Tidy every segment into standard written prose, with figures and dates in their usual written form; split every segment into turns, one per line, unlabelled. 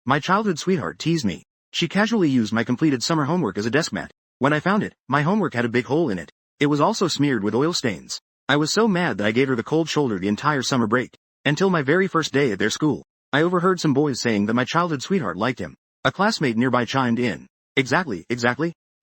My childhood sweetheart teased me. She casually used my completed summer homework as a desk mat. When I found it, my homework had a big hole in it. It was also smeared with oil stains. I was so mad that I gave her the cold shoulder the entire summer break. Until my very first day at their school. I overheard some boys saying that my childhood sweetheart liked him. A classmate nearby chimed in. Exactly.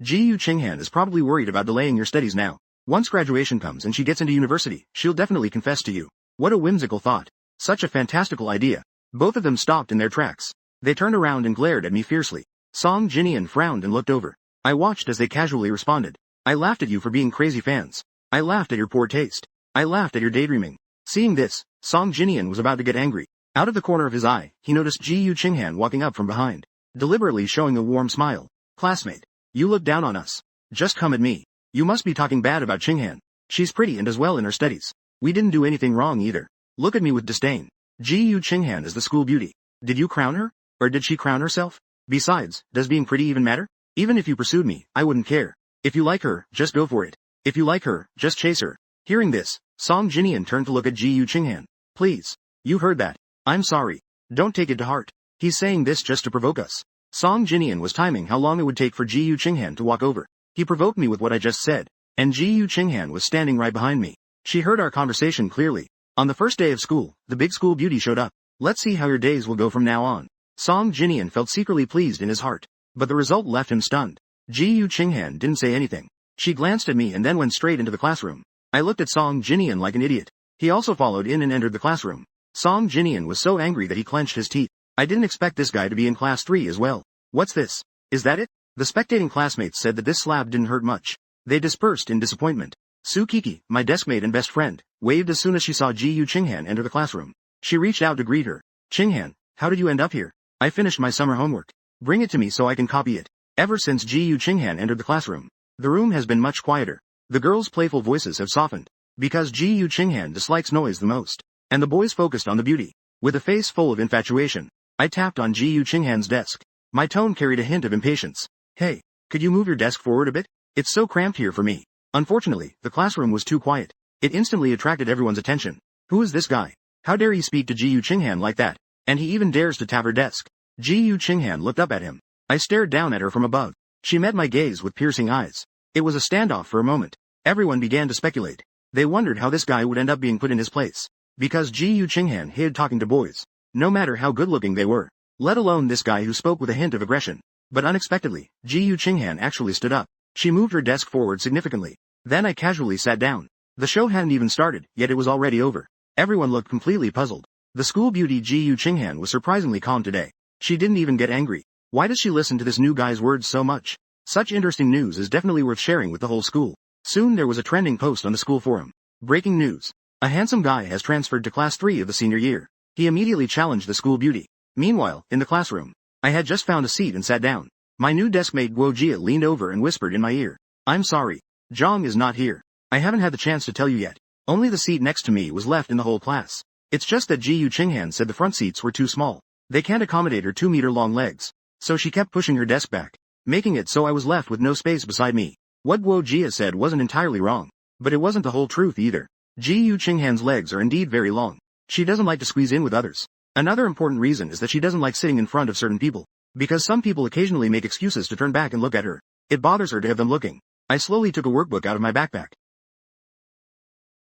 Ji-Yu Qinghan is probably worried about delaying your studies now. Once graduation comes and she gets into university, she'll definitely confess to you. What a whimsical thought. Such a fantastical idea. Both of them stopped in their tracks. They turned around and glared at me fiercely. Song Jinian frowned and looked over. I watched as they casually responded. I laughed at you for being crazy fans. I laughed at your poor taste. I laughed at your daydreaming. Seeing this, Song Jinian was about to get angry. Out of the corner of his eye, he noticed Ji-Yu Qinghan walking up from behind, deliberately showing a warm smile. Classmate, you look down on us. Just come at me. You must be talking bad about Qinghan. She's pretty and does well in her studies. We didn't do anything wrong either. Look at me with disdain. Ji-Yu Qinghan is the school beauty. Did you crown her? Or did she crown herself? Besides, does being pretty even matter? Even if you pursued me, I wouldn't care. If you like her, just go for it. If you like her, just chase her. Hearing this, Song Jinian turned to look at Ji-Yu Qinghan. Please. You heard that. I'm sorry. Don't take it to heart. He's saying this just to provoke us. Song Jinian was timing how long it would take for Ji-Yu Qinghan to walk over. He provoked me with what I just said. And Ji-Yu Qinghan was standing right behind me. She heard our conversation clearly. On the first day of school, the big school beauty showed up. Let's see how your days will go from now on. Song Jinian felt secretly pleased in his heart. But the result left him stunned. Ji-Yu Qinghan didn't say anything. She glanced at me and then went straight into the classroom. I looked at Song Jinian like an idiot. He also followed in and entered the classroom. Song Jinian was so angry that he clenched his teeth. I didn't expect this guy to be in class 3 as well. What's this? Is that it? The spectating classmates said that this slap didn't hurt much. They dispersed in disappointment. Sukiki, my deskmate and best friend, waved as soon as she saw Ji-Yu Qinghan enter the classroom. She reached out to greet her. Qinghan, how did you end up here? I finished my summer homework. Bring it to me so I can copy it. Ever since Ji-Yu Qinghan entered the classroom, the room has been much quieter. The girls' playful voices have softened. Because Ji-Yu Qinghan dislikes noise the most. And the boys focused on the beauty. With a face full of infatuation, I tapped on Ji-Yu Qinghan's desk. My tone carried a hint of impatience. Hey, could you move your desk forward a bit? It's so cramped here for me. Unfortunately, the classroom was too quiet. It instantly attracted everyone's attention. Who is this guy? How dare he speak to Ji-Yu Qinghan like that? And he even dares to tap her desk. Ji-Yu Qinghan looked up at him. I stared down at her from above. She met my gaze with piercing eyes. It was a standoff for a moment. Everyone began to speculate. They wondered how this guy would end up being put in his place. Because Ji-Yu Qinghan hated talking to boys. No matter how good-looking they were. Let alone this guy who spoke with a hint of aggression. But unexpectedly, Ji-Yu Qinghan actually stood up. She moved her desk forward significantly. Then I casually sat down. The show hadn't even started, yet it was already over. Everyone looked completely puzzled. The school beauty Ji-Yu Qinghan was surprisingly calm today. She didn't even get angry. Why does she listen to this new guy's words so much? Such interesting news is definitely worth sharing with the whole school. Soon there was a trending post on the school forum. Breaking news. A handsome guy has transferred to class 3 of the senior year. He immediately challenged the school beauty. Meanwhile, in the classroom, I had just found a seat and sat down. My new deskmate Guo Jia leaned over and whispered in my ear. I'm sorry. Zhang is not here. I haven't had the chance to tell you yet. Only the seat next to me was left in the whole class. It's just that Ji-Yu Qinghan said the front seats were too small. They can't accommodate her 2-meter-long legs. So she kept pushing her desk back, making it so I was left with no space beside me. What Guo Jia said wasn't entirely wrong. But it wasn't the whole truth either. Ji-Yu Qinghan's legs are indeed very long. She doesn't like to squeeze in with others. Another important reason is that she doesn't like sitting in front of certain people. Because some people occasionally make excuses to turn back and look at her. It bothers her to have them looking. I slowly took a workbook out of my backpack.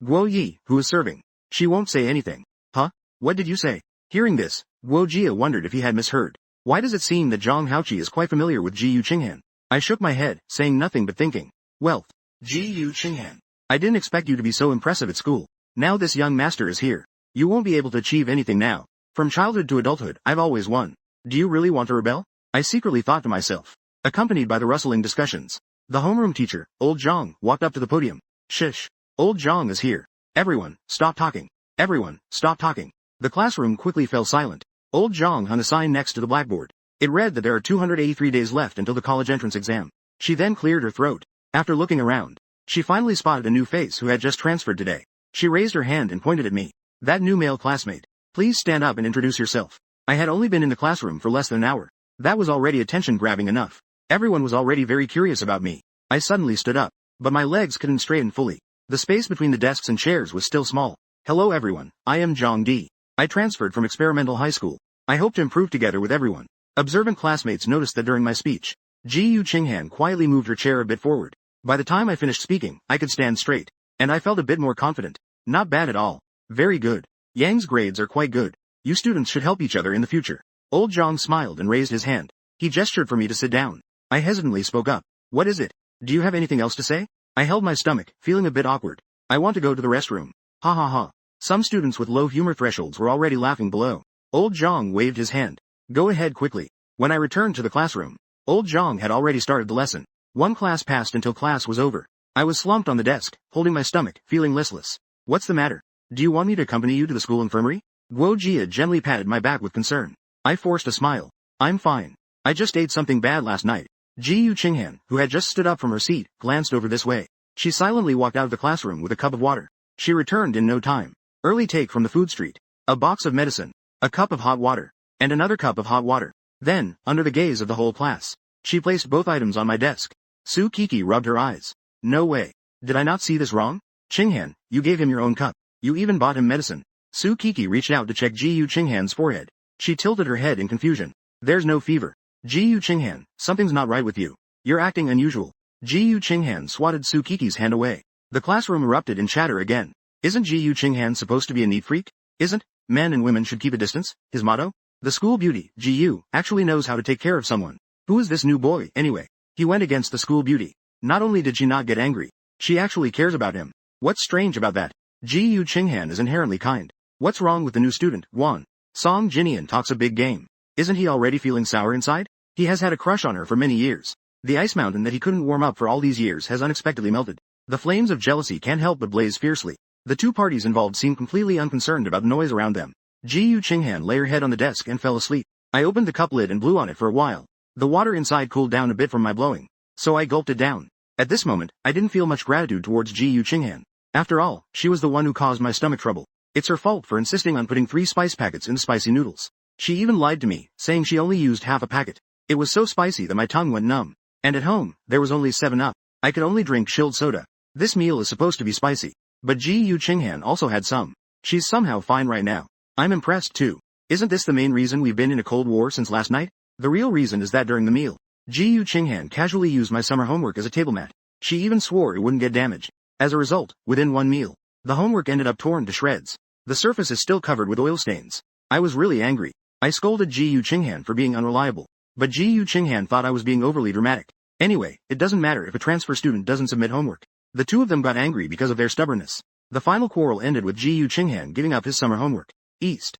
Guo Yi, who is serving. She won't say anything. Huh? What did you say? Hearing this, Guo Jia wondered if he had misheard. Why does it seem that Zhang Haoqi is quite familiar with Ji-Yu Qinghan? I shook my head, saying nothing but thinking. Wealth. Ji-Yu Qinghan. I didn't expect you to be so impressive at school. Now this young master is here. You won't be able to achieve anything now. From childhood to adulthood, I've always won. Do you really want to rebel? I secretly thought to myself. Accompanied by the rustling discussions. The homeroom teacher, old Zhang, walked up to the podium. Shish. Old Zhang is here. Everyone, stop talking. Everyone, stop talking. The classroom quickly fell silent. Old Zhang hung a sign next to the blackboard. It read that there are 283 days left until the college entrance exam. She then cleared her throat. After looking around, she finally spotted a new face who had just transferred today. She raised her hand and pointed at me. That new male classmate. Please stand up and introduce yourself. I had only been in the classroom for less than an hour. That was already attention-grabbing enough. Everyone was already very curious about me. I suddenly stood up, but my legs couldn't straighten fully. The space between the desks and chairs was still small. Hello everyone, I am Zhang Di. I transferred from experimental high school. I hope to improve together with everyone. Observant classmates noticed that during my speech, Ji Chinghan quietly moved her chair a bit forward. By the time I finished speaking, I could stand straight, and I felt a bit more confident. Not bad at all. Very good. Yang's grades are quite good. You students should help each other in the future. Old Zhang smiled and raised his hand. He gestured for me to sit down. I hesitantly spoke up. What is it? Do you have anything else to say? I held my stomach, feeling a bit awkward. I want to go to the restroom. Ha ha ha. Some students with low humor thresholds were already laughing below. Old Zhang waved his hand. Go ahead quickly. When I returned to the classroom, Old Zhang had already started the lesson. One class passed until class was over. I was slumped on the desk, holding my stomach, feeling listless. What's the matter? Do you want me to accompany you to the school infirmary? Guo Jia gently patted my back with concern. I forced a smile. I'm fine. I just ate something bad last night. Ji Chinghan, who had just stood up from her seat, glanced over this way. She silently walked out of the classroom with a cup of water. She returned in no time. Early take from the food street. A box of medicine. A cup of hot water. And another cup of hot water. Then, under the gaze of the whole class, she placed both items on my desk. Su Kiki rubbed her eyes. No way. Did I not see this wrong? Chinghan, you gave him your own cup. You even bought him medicine. Su Kiki reached out to check Ji Chinghan's forehead. She tilted her head in confusion. There's no fever. Ji Chinghan, something's not right with you. You're acting unusual. Ji Chinghan swatted Su Kiki's hand away. The classroom erupted in chatter again. Isn't Ji Chinghan supposed to be a neat freak? Isn't? Men and women should keep a distance, his motto? The school beauty, Ji actually knows how to take care of someone. Who is this new boy, anyway? He went against the school beauty. Not only did she not get angry, she actually cares about him. What's strange about that? Ji Chinghan is inherently kind. What's wrong with the new student, Wan? Song Jinian talks a big game. Isn't he already feeling sour inside? He has had a crush on her for many years. The ice mountain that he couldn't warm up for all these years has unexpectedly melted. The flames of jealousy can't help but blaze fiercely. The two parties involved seem completely unconcerned about the noise around them. Ji Chinghan lay her head on the desk and fell asleep. I opened the cup lid and blew on it for a while. The water inside cooled down a bit from my blowing, so I gulped it down. At this moment, I didn't feel much gratitude towards Ji Chinghan. After all, she was the one who caused my stomach trouble. It's her fault for insisting on putting 3 spice packets in the spicy noodles. She even lied to me, saying she only used half a packet. It was so spicy that my tongue went numb. And at home, there was only 7-Up. I could only drink chilled soda. This meal is supposed to be spicy. But Ji Chinghan also had some. She's somehow fine right now. I'm impressed too. Isn't this the main reason we've been in a cold war since last night? The real reason is that during the meal, Ji Chinghan casually used my summer homework as a table mat. She even swore it wouldn't get damaged. As a result, within one meal, the homework ended up torn to shreds. The surface is still covered with oil stains. I was really angry. I scolded Ji Chinghan for being unreliable. But Ji Chinghan thought I was being overly dramatic. Anyway, it doesn't matter if a transfer student doesn't submit homework. The two of them got angry because of their stubbornness. The final quarrel ended with Ji Chinghan giving up his summer homework. East.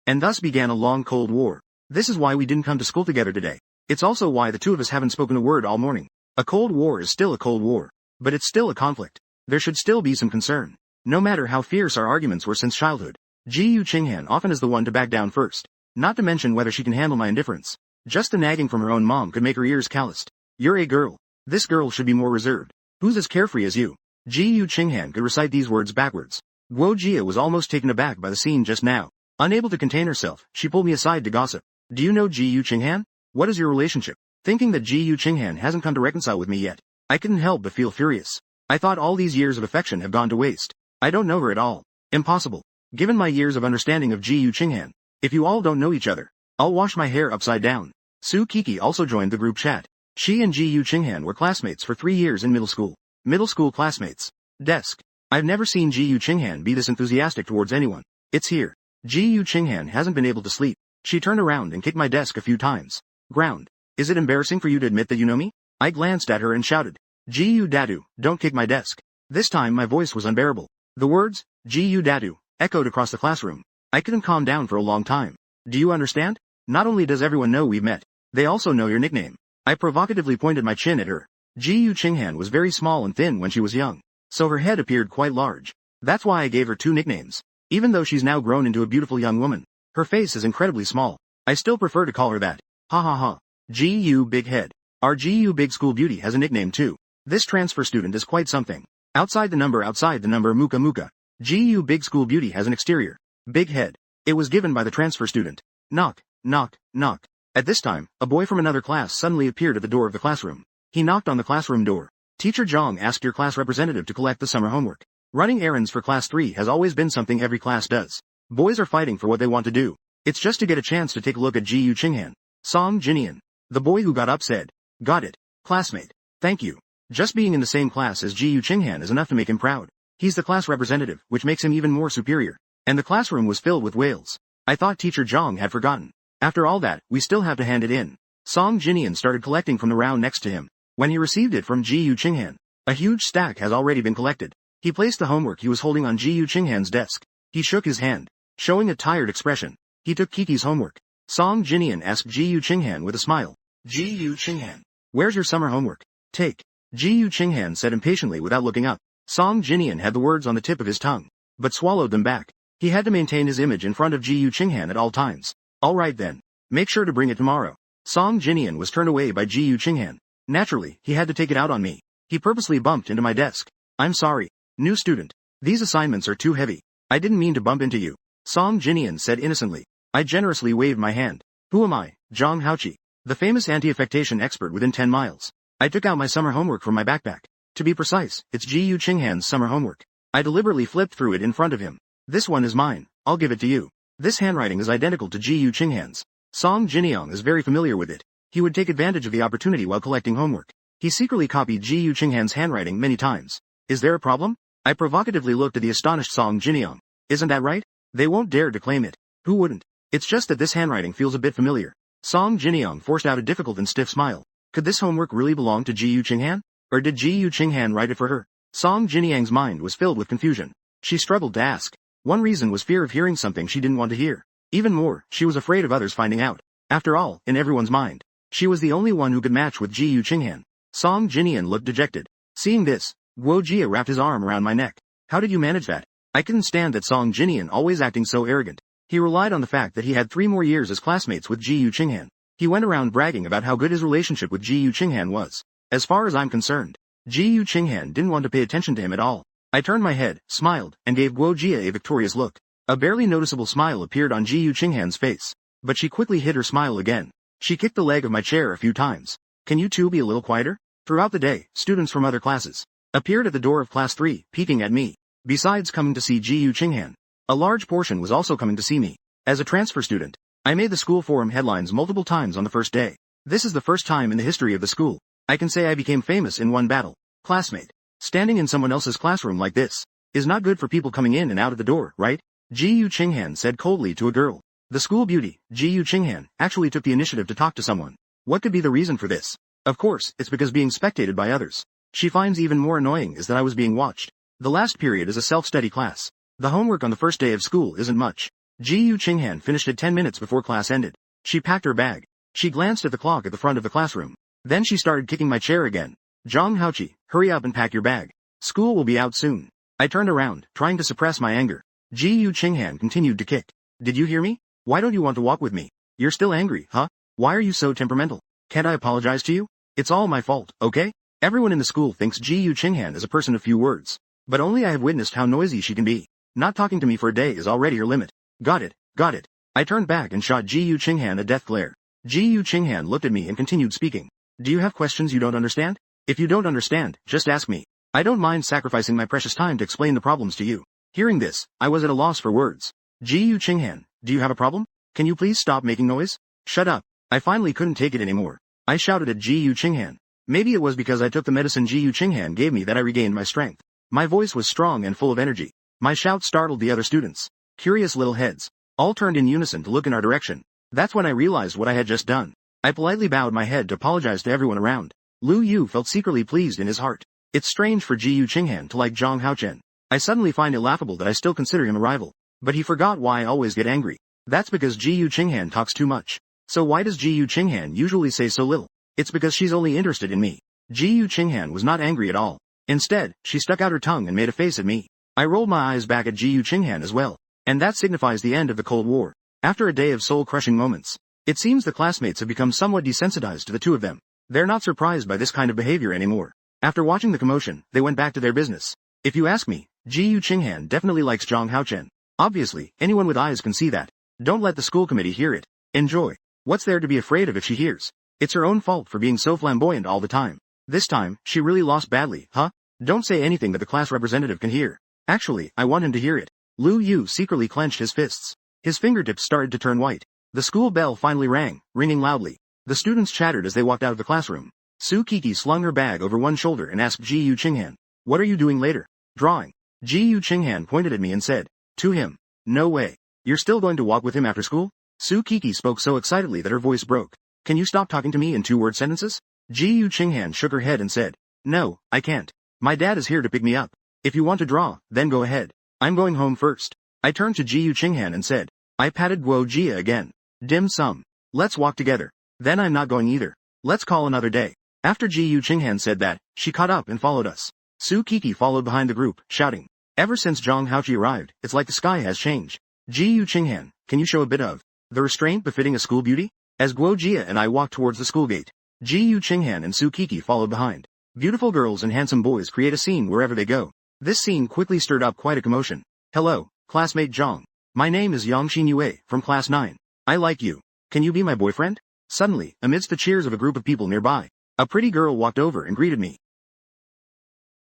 And thus began a long cold war. This is why we didn't come to school together today. It's also why the two of us haven't spoken a word all morning. A cold war is still a cold war. But it's still a conflict. There should still be some concern. No matter how fierce our arguments were since childhood, Ji Chinghan often is the one to back down first. Not to mention whether she can handle my indifference. Just the nagging from her own mom could make her ears calloused. You're a girl. This girl should be more reserved. Who's as carefree as you? Ji Chinghan could recite these words backwards. Guo Jia was almost taken aback by the scene just now. Unable to contain herself, she pulled me aside to gossip. Do you know Ji Chinghan? What is your relationship? Thinking that Ji Chinghan hasn't come to reconcile with me yet, I couldn't help but feel furious. I thought all these years of affection have gone to waste. I don't know her at all. Impossible. Given my years of understanding of Ji Chinghan, if you all don't know each other, I'll wash my hair upside down. Su Kiki also joined the group chat. She and Ji Chinghan were classmates for 3 years in middle school. Middle school classmates. Desk. I've never seen Ji Chinghan be this enthusiastic towards anyone. It's here. Ji Chinghan hasn't been able to sleep. She turned around and kicked my desk a few times. Ground. Is it embarrassing for you to admit that you know me? I glanced at her and shouted. Ji Dadu, don't kick my desk. This time my voice was unbearable. The words, Ji Dadu, echoed across the classroom. I couldn't calm down for a long time. Do you understand? Not only does everyone know we've met, they also know your nickname. I provocatively pointed my chin at her. Ji Chinghan was very small and thin when she was young, so her head appeared quite large. That's why I gave her 2 nicknames. Even though she's now grown into a beautiful young woman, her face is incredibly small. I still prefer to call her that. Ha ha ha. Ji Big Head. Our Ji Big School Beauty has a nickname too. This transfer student is quite something. Outside the number Muka Muka. Ji Big School Beauty has an exterior. Big Head. It was given by the transfer student. Knock, knock, knock. At this time, a boy from another class suddenly appeared at the door of the classroom. He knocked on the classroom door. Teacher Zhang asked your class representative to collect the summer homework. Running errands for class 3 has always been something every class does. Boys are fighting for what they want to do. It's just to get a chance to take a look at Ji Chinghan. Song Jinian. The boy who got up said. Got it. Classmate. Thank you. Just being in the same class as Ji Yu Qinghan is enough to make him proud. He's the class representative, which makes him even more superior. And the classroom was filled with wails. I thought teacher Zhang had forgotten. After all that, we still have to hand it in. Song Jinian started collecting from the round next to him. When he received it from Ji Yu Qinghan, a huge stack has already been collected. He placed the homework he was holding on Ji Yu Qinghan's desk. He shook his hand, showing a tired expression. He took Kiki's homework. Song Jinian asked Ji Yu Qinghan with a smile. Ji Yu Qinghan. Where's your summer homework? Take. Ji Yu Qinghan said impatiently without looking up. Song Jinian had the words on the tip of his tongue, but swallowed them back. He had to maintain his image in front of Ji Yu Qinghan at all times. Alright then. Make sure to bring it tomorrow. Song Jinian was turned away by Ji Yu Qinghan. Naturally, he had to take it out on me. He purposely bumped into my desk. I'm sorry. New student. These assignments are too heavy. I didn't mean to bump into you. Song Jinian said innocently. I generously waved my hand. Who am I? Zhang Haoqi, the famous anti-affectation expert within 10 miles. I took out my summer homework from my backpack. To be precise, it's Ji Yu Qinghan's summer homework. I deliberately flipped through it in front of him. This one is mine. I'll give it to you. This handwriting is identical to Ji Yu Qinghan's. Song Jiniang is very familiar with it. He would take advantage of the opportunity while collecting homework. He secretly copied Ji Yu Qinghan's handwriting many times. Is there a problem? I provocatively looked at the astonished Song Jiniang. Isn't that right? They won't dare to claim it. Who wouldn't? It's just that this handwriting feels a bit familiar. Song Jiniang forced out a difficult and stiff smile. Could this homework really belong to Ji Yu Qinghan? Or did Ji Yu Qinghan write it for her? Song Jiniang's mind was filled with confusion. She struggled to ask. One reason was fear of hearing something she didn't want to hear. Even more, she was afraid of others finding out. After all, in everyone's mind, she was the only one who could match with Ji Yu Qinghan. Song Jinian looked dejected. Seeing this, Guo Jia wrapped his arm around my neck. How did you manage that? I couldn't stand that Song Jinian always acting so arrogant. He relied on the fact that he had 3 more years as classmates with Ji Yu Qinghan. He went around bragging about how good his relationship with Ji Yu Qinghan was. As far as I'm concerned, Ji Yu Qinghan didn't want to pay attention to him at all. I turned my head, smiled, and gave Guo Jia a victorious look. A barely noticeable smile appeared on Ji Yu Qinghan's face. But she quickly hid her smile again. She kicked the leg of my chair a few times. Can you two be a little quieter? Throughout the day, students from other classes appeared at the door of class 3, peeking at me. Besides coming to see Ji Yu Qinghan, a large portion was also coming to see me. As a transfer student, I made the school forum headlines multiple times on the first day. This is the first time in the history of the school I can say I became famous in one battle. Classmate. Standing in someone else's classroom like this is not good for people coming in and out of the door, right? Ji Yu Qinghan said coldly to a girl. The school beauty, Ji Yu Qinghan, actually took the initiative to talk to someone. What could be the reason for this? Of course, it's because being spectated by others. She finds even more annoying is that I was being watched. The last period is a self-study class. The homework on the first day of school isn't much. Ji Yu Qinghan finished it 10 minutes before class ended. She packed her bag. She glanced at the clock at the front of the classroom. Then she started kicking my chair again. Zhang Haoqi, hurry up and pack your bag. School will be out soon. I turned around, trying to suppress my anger. Ji Yu Qinghan continued to kick. Did you hear me? Why don't you want to walk with me? You're still angry, huh? Why are you so temperamental? Can't I apologize to you? It's all my fault, okay? Everyone in the school thinks Ji Yu Qinghan is a person of few words. But only I have witnessed how noisy she can be. Not talking to me for a day is already her limit. Got it, got it. I turned back and shot Ji Yu Qinghan a death glare. Ji Yu Qinghan looked at me and continued speaking. Do you have questions you don't understand? If you don't understand, just ask me. I don't mind sacrificing my precious time to explain the problems to you. Hearing this, I was at a loss for words. Ji Yu Qinghan, do you have a problem? Can you please stop making noise? Shut up. I finally couldn't take it anymore. I shouted at Ji Yu Qinghan. Maybe it was because I took the medicine Ji Yu Qinghan gave me that I regained my strength. My voice was strong and full of energy. My shout startled the other students. Curious little heads. All turned in unison to look in our direction. That's when I realized what I had just done. I politely bowed my head to apologize to everyone around. Lu Yu felt secretly pleased in his heart. It's strange for Ji Yu Qinghan to like Zhang Haochen. I suddenly find it laughable that I still consider him a rival. But he forgot why I always get angry. That's because Ji Yu Qinghan talks too much. So why does Ji Yu Qinghan usually say so little? It's because she's only interested in me. Ji Yu Qinghan was not angry at all. Instead, she stuck out her tongue and made a face at me. I rolled my eyes back at Ji Yu Qinghan as well. And that signifies the end of the Cold War. After a day of soul-crushing moments, it seems the classmates have become somewhat desensitized to the two of them. They're not surprised by this kind of behavior anymore. After watching the commotion, they went back to their business. If you ask me, Ji Yu Qinghan definitely likes Zhang Haochen. Obviously, anyone with eyes can see that. Don't let the school committee hear it. Enjoy. What's there to be afraid of if she hears? It's her own fault for being so flamboyant all the time. This time, she really lost badly, huh? Don't say anything that the class representative can hear. Actually, I want him to hear it. Lu Yu secretly clenched his fists. His fingertips started to turn white. The school bell finally rang, ringing loudly. The students chattered as they walked out of the classroom. Su Kiki slung her bag over one shoulder and asked Ji Yu Qinghan, "What are you doing later?" "Drawing." Ji Yu Qinghan pointed at me and said, "To him." "No way. You're still going to walk with him after school?" Su Kiki spoke so excitedly that her voice broke. "Can you stop talking to me in two-word sentences?" Ji Yu Qinghan shook her head and said, "No, I can't. My dad is here to pick me up. If you want to draw, then go ahead. I'm going home first." I turned to Ji Yu Qinghan and said, I patted Guo Jia again. "Dim sum. Let's walk together." "Then I'm not going either. Let's call another day." After Ji Yu Qinghan said that, she caught up and followed us. Su Kiki followed behind the group, shouting, "Ever since Zhang Haoqi arrived, it's like the sky has changed. Ji Yu Qinghan, can you show a bit of the restraint befitting a school beauty?" As Guo Jia and I walked towards the school gate, Ji Yu Qinghan and Su Kiki followed behind. Beautiful girls and handsome boys create a scene wherever they go. This scene quickly stirred up quite a commotion. "Hello, classmate Zhang. My name is Yang Xingyue, from class 9. I like you. Can you be my boyfriend?" Suddenly, amidst the cheers of a group of people nearby, a pretty girl walked over and greeted me.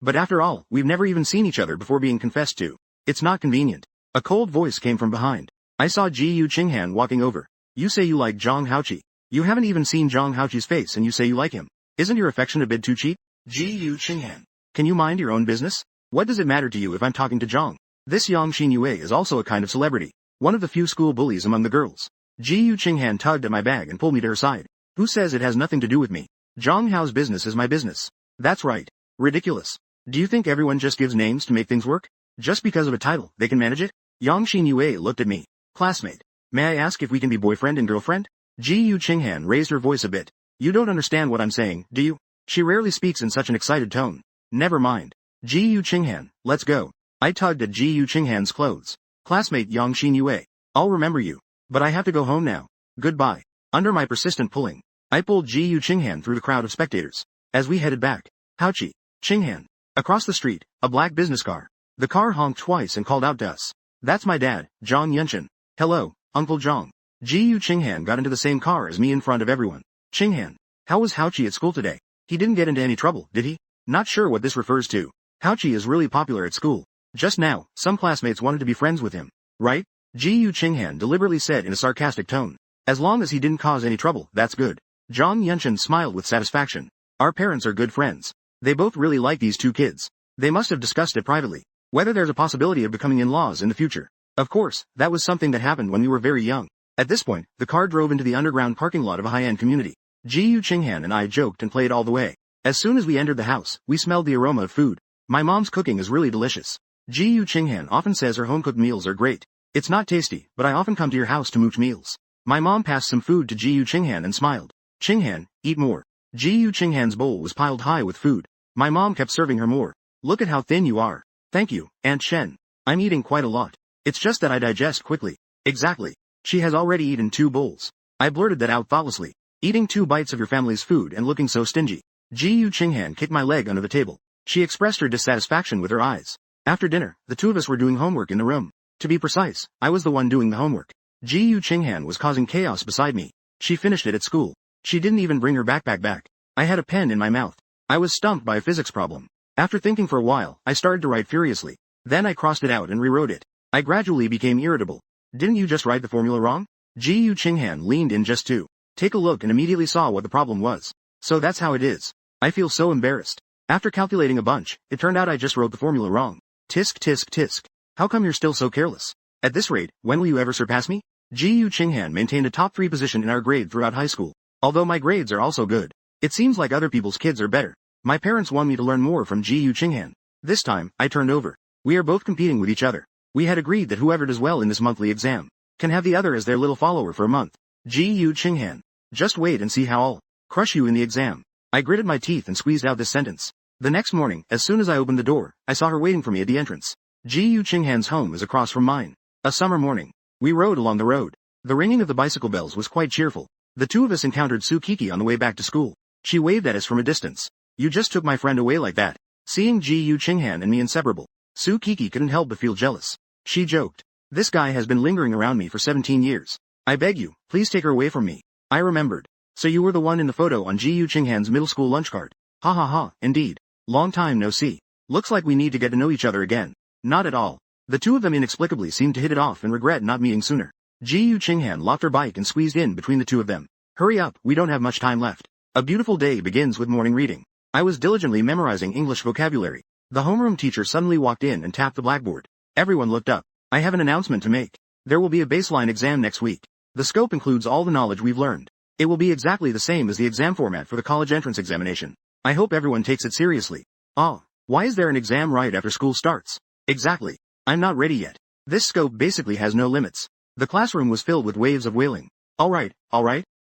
"But after all, we've never even seen each other before being confessed to. It's not convenient." A cold voice came from behind. I saw Ji Yu Qinghan walking over. "You say you like Zhang Haoqi. You haven't even seen Zhang Haoqi's face and you say you like him. Isn't your affection a bit too cheap?" "Ji Yu Qinghan, can you mind your own business? What does it matter to you if I'm talking to Zhang?" This Yang Xingyue is also a kind of celebrity, one of the few school bullies among the girls. Ji Yu Qinghan tugged at my bag and pulled me to her side. "Who says it has nothing to do with me? Zhang Hao's business is my business." "That's right. Ridiculous. Do you think everyone just gives names to make things work? Just because of a title, they can manage it?" Yang Xingyue looked at me. "Classmate, may I ask if we can be boyfriend and girlfriend?" Ji Yu Qinghan raised her voice a bit. "You don't understand what I'm saying, do you?" She rarely speaks in such an excited tone. "Never mind. Ji Yu Qinghan, let's go." I tugged at Ji Yu Qinghan's clothes. "Classmate Yang Xingyue, I'll remember you. But I have to go home now. Goodbye." Under my persistent pulling, I pulled Ji Yu Qinghan through the crowd of spectators. As we headed back, Haoqi, Qinghan. Across the street, a black business car. The car honked twice and called out to us. "That's my dad, Zhang Yunshan." "Hello, Uncle Zhang." Ji Yu Qinghan got into the same car as me in front of everyone. "Qinghan, how was Haoqi at school today? He didn't get into any trouble, did he?" "Not sure what this refers to. Haoqi is really popular at school. Just now, some classmates wanted to be friends with him. Right?" Ji Yu Qinghan deliberately said in a sarcastic tone. "As long as he didn't cause any trouble, that's good." Zhang Yunshan smiled with satisfaction. "Our parents are good friends. They both really like these two kids. They must have discussed it privately. Whether there's a possibility of becoming in-laws in the future. Of course, that was something that happened when we were very young." At this point, the car drove into the underground parking lot of a high-end community. Ji Yu Qinghan and I joked and played all the way. As soon as we entered the house, we smelled the aroma of food. My mom's cooking is really delicious. Ji Yu Qinghan often says her home-cooked meals are great. "It's not tasty, but I often come to your house to mooch meals." My mom passed some food to Ji Yu Qinghan and smiled. "Qinghan, eat more." Ji Yu Qinghan's bowl was piled high with food. My mom kept serving her more. "Look at how thin you are." "Thank you, Aunt Shen. I'm eating quite a lot. It's just that I digest quickly." "Exactly. She has already eaten 2 bowls." I blurted that out thoughtlessly. Eating 2 bites of your family's food and looking so stingy. Ji Yu Qinghan kicked my leg under the table. She expressed her dissatisfaction with her eyes. After dinner, the 2 of us were doing homework in the room. To be precise, I was the one doing the homework. Ji Yu Qinghan was causing chaos beside me. She finished it at school. She didn't even bring her backpack back. I had a pen in my mouth. I was stumped by a physics problem. After thinking for a while, I started to write furiously. Then I crossed it out and rewrote it. I gradually became irritable. "Didn't you just write the formula wrong?" Ji Yu Qinghan leaned in just to take a look and immediately saw what the problem was. "So that's how it is. I feel so embarrassed. After calculating a bunch, it turned out I just wrote the formula wrong. Tisk tisk tisk. How come you're still so careless? At this rate, when will you ever surpass me?" Ji Yu Qinghan maintained a top 3 position in our grade throughout high school. Although my grades are also good, it seems like other people's kids are better. My parents want me to learn more from Ji Yu Qinghan. This time, I turned over. We are both competing with each other. We had agreed that whoever does well in this monthly exam can have the other as their little follower for a month. Ji Yu Qinghan. Just wait and see how I'll crush you in the exam. I gritted my teeth and squeezed out this sentence. The next morning, as soon as I opened the door, I saw her waiting for me at the entrance. Ji Yu Qinghan's home is across from mine. A summer morning. We rode along the road. The ringing of the bicycle bells was quite cheerful. The 2 of us encountered Su Kiki on the way back to school. She waved at us from a distance. "You just took my friend away like that." Seeing Ji Yu Qinghan and me inseparable, Su Kiki couldn't help but feel jealous. She joked, "This guy has been lingering around me for 17 years. I beg you, please take her away from me." I remembered. "So you were the one in the photo on Ji Yu Qinghan's middle school lunch card. Ha ha ha, indeed. Long time no see. Looks like we need to get to know each other again." Not at all. The 2 of them inexplicably seemed to hit it off and regret not meeting sooner. Ji Yu Qinghan locked her bike and squeezed in between the two of them. Hurry up, we don't have much time left. A beautiful day begins with morning reading. I was diligently memorizing English vocabulary. The homeroom teacher suddenly walked in and tapped the blackboard. Everyone looked up. I have an announcement to make. There will be a baseline exam next week. The scope includes all the knowledge we've learned. It will be exactly the same as the exam format for the college entrance examination. I hope everyone takes it seriously. Why is there an exam right after school starts? Exactly. I'm not ready yet. This scope basically has no limits. The classroom was filled with waves of wailing. Alright.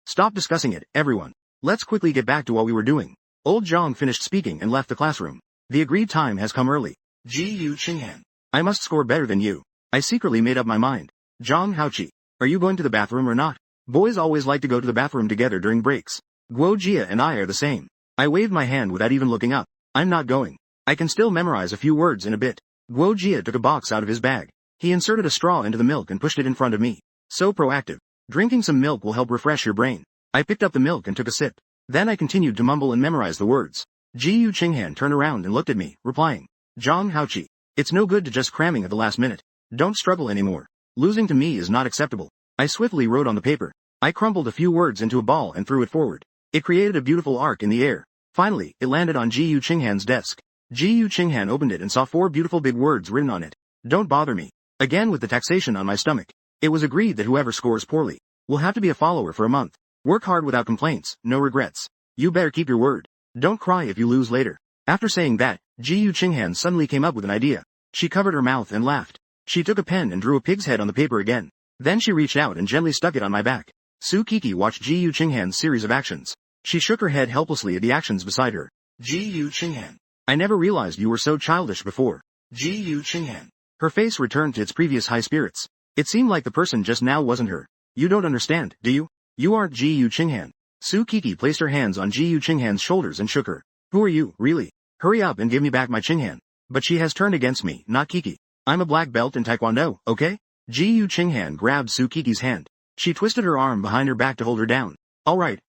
Stop discussing it, everyone. Let's quickly get back to what we were doing. Old Zhang finished speaking and left the classroom. The agreed time has come early. Ji Yu Qinghan. I must score better than you. I secretly made up my mind. Zhang Haoqi. Are you going to the bathroom or not? Boys always like to go to the bathroom together during breaks. Guo Jia and I are the same. I waved my hand without even looking up. I'm not going. I can still memorize a few words in a bit. Guo Jia took a box out of his bag. He inserted a straw into the milk and pushed it in front of me. So proactive. Drinking some milk will help refresh your brain. I picked up the milk and took a sip. Then I continued to mumble and memorize the words. Ji Yu Qinghan turned around and looked at me, replying. Zhang Haoqi. It's no good to just cramming at the last minute. Don't struggle anymore. Losing to me is not acceptable. I swiftly wrote on the paper. I crumpled a few words into a ball and threw it forward. It created a beautiful arc in the air. Finally, it landed on Ji Yu Qinghan's desk. Ji Yu Qinghan opened it and saw 4 beautiful big words written on it. Don't bother me. Again with the taxation on my stomach. It was agreed that whoever scores poorly will have to be a follower for a month. Work hard without complaints, no regrets. You better keep your word. Don't cry if you lose later. After saying that, Ji Yu Qinghan suddenly came up with an idea. She covered her mouth and laughed. She took a pen and drew a pig's head on the paper again. Then she reached out and gently stuck it on my back. Su Kiki watched Ji Yu Qinghan's series of actions. She shook her head helplessly at the actions beside her. Ji Yu Qinghan. I never realized you were so childish before. Ji Yu Qinghan. Her face returned to its previous high spirits. It seemed like the person just now wasn't her. You don't understand, do you? You aren't Ji Yu Qinghan. Su Kiki placed her hands on Ji Yu Qinghan's shoulders and shook her. Who are you, really? Hurry up and give me back my Qinghan. But she has turned against me, not Kiki. I'm a black belt in Taekwondo, okay? Ji Yu Qinghan grabbed Su Kiki's hand. She twisted her arm behind her back to hold her down. Alright.